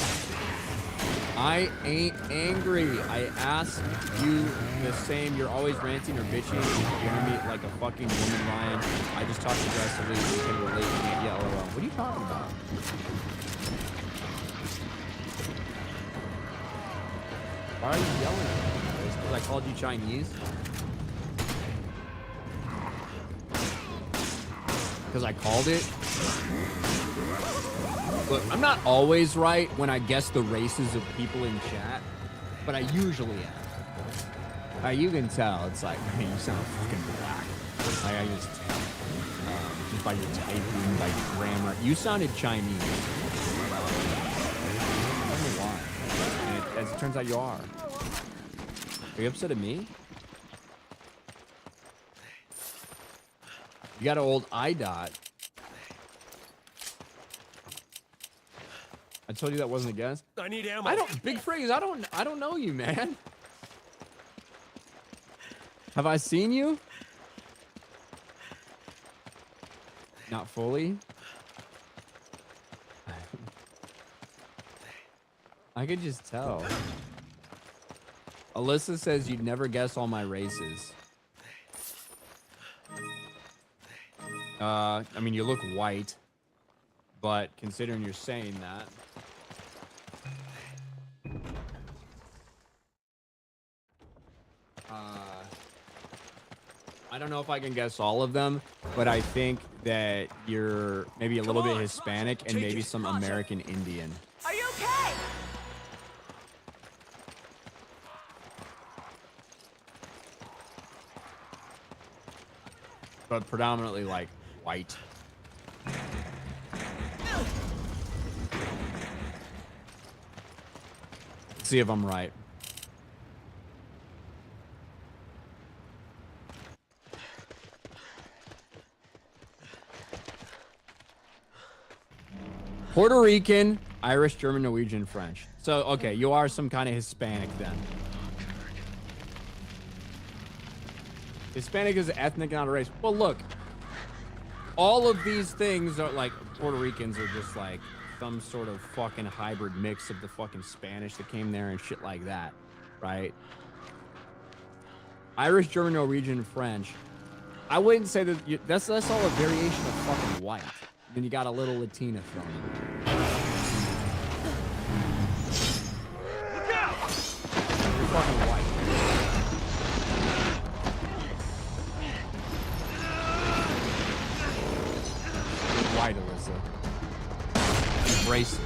I ain't angry. I ask you the same. You're always ranting or bitching. You hear me like a fucking woman, Ryan. I just talk aggressively. You can relate. You can't yell. What are you talking about? Why are you yelling at me? Is it because I called you Chinese? Because I called it? Look, I'm not always right when I guess the races of people in chat, but I usually am. You can tell. It's like, I mean, you sound fucking black. Like, I just tell. Just by your typing, by your grammar. You sounded Chinese. I don't know why. And as it turns out, you are. Are you upset at me? You got an old IDOT. I told you that wasn't a guess. I need ammo. I don't. Big phrase. I don't know you, man. Have I seen you? Not fully. I could just tell. Alyssa says you'd never guess all my races. I mean, you look white, but considering you're saying that. I don't know if I can guess all of them, but I think that you're maybe a little bit Hispanic and maybe some American Indian. Are you okay? But predominantly like white. Let's see if I'm right. Puerto Rican, Irish, German, Norwegian, French. So, okay, you are some kind of Hispanic then. Hispanic is an ethnic, not a race. Well, look, all of these things are like, Puerto Ricans are just like some sort of fucking hybrid mix of the fucking Spanish that came there and shit like that, right? Irish, German, Norwegian, French. I wouldn't say that that's all a variation of fucking white. Then you got a little Latina thrown in there. Look out! You're fucking white. abrasive.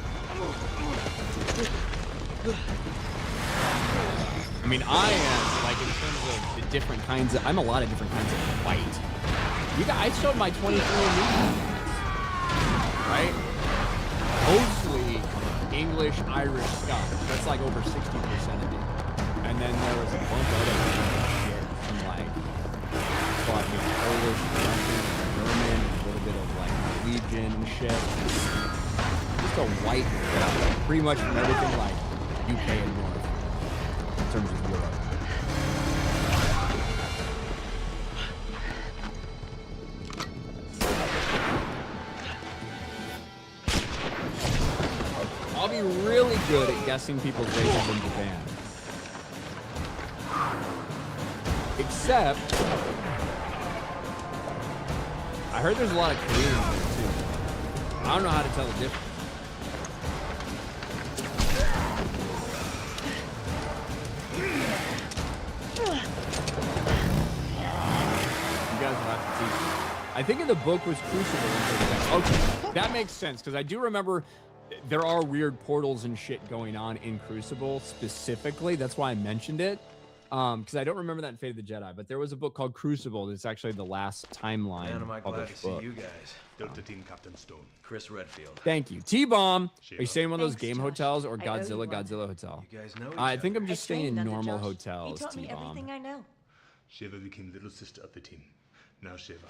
I mean, I am, like, in terms of the different kinds of, I'm a lot of different kinds of white. I showed my 23andMe, right? Mostly English, Irish, Scotch. That's like over 60% of it. And then there was a bunch of other shit from like, Polish, Russian, German, a little bit of like Norwegian and shit. Just a white, pretty much from everything like UK and North in terms of Europe. I'll be really good at guessing people's races in Japan. Except, I heard there's a lot of Koreans there too. I don't know how to tell the difference. You guys will have to teach me. I think in the book was Crucible. Okay, that makes sense because I do remember there are weird portals and shit going on in Crucible specifically. That's why I mentioned it. Because I don't remember that in Fate of the Jedi, but there was a book called Crucible. That's actually the last timeline. Man, am I glad to see book. you guys. Delta Team Captain Stone. Chris Redfield. Thank you. T-Bomb. Are you staying in one of those Thanks, game Josh. hotels or I owe you Godzilla one. Hotel? You guys know each I think other. I'm just I staying in trained under normal Josh. hotels, He taught me T-Bomb. everything I know. Sheva became little sister of the team. Now Sheva,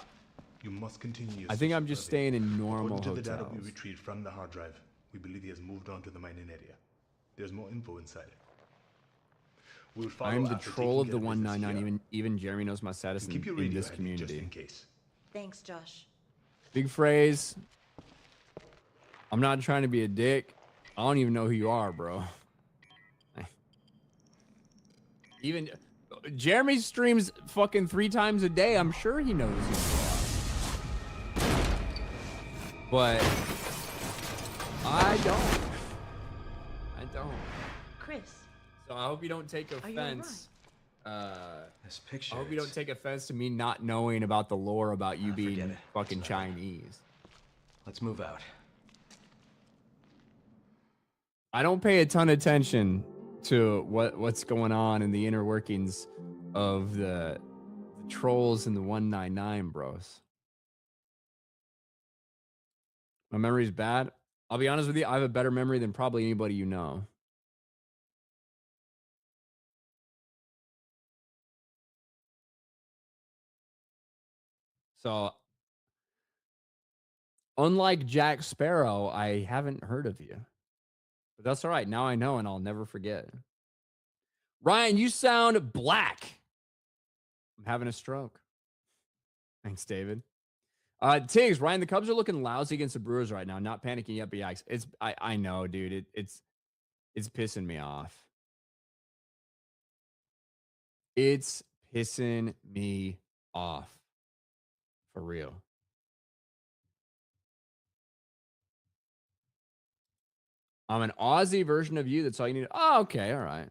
you must continue your I think search I'm just further. staying in normal According to the data we hotels. retrieved from the hard drive, we believe he has moved on to the mining area. There's more info inside. We'll follow I'm the after troll of taking the care business 199. here. Even Jeremy knows my status And keep your in radio this handy just in community. case. Thanks, Josh. Big phrase. I'm not trying to be a dick. I don't even know who you are, bro. Even Jeremy streams fucking 3 times a day. I'm sure he knows who you are. But I don't. Chris, So I hope you don't take Are you all offense. This picture. I hope you don't take offense to me not knowing about the lore about you Forget being it. fucking It's fine. Chinese. Let's move out. I don't pay a ton of attention to what's going on in the inner workings of the trolls and the 199 bros. My memory's bad. I'll be honest with you, I have a better memory than probably anybody you know. So, unlike Jack Sparrow, I haven't heard of you. But that's all right. Now I know and I'll never forget. Ryan, you sound black. I'm having a stroke. Thanks, David. Tiggs, Ryan, the Cubs are looking lousy against the Brewers right now. Not panicking yet, but yikes. I know, dude. It's pissing me off. It's pissing me off. For real. I'm an Aussie version of you. That's all you need. Oh, okay. All right.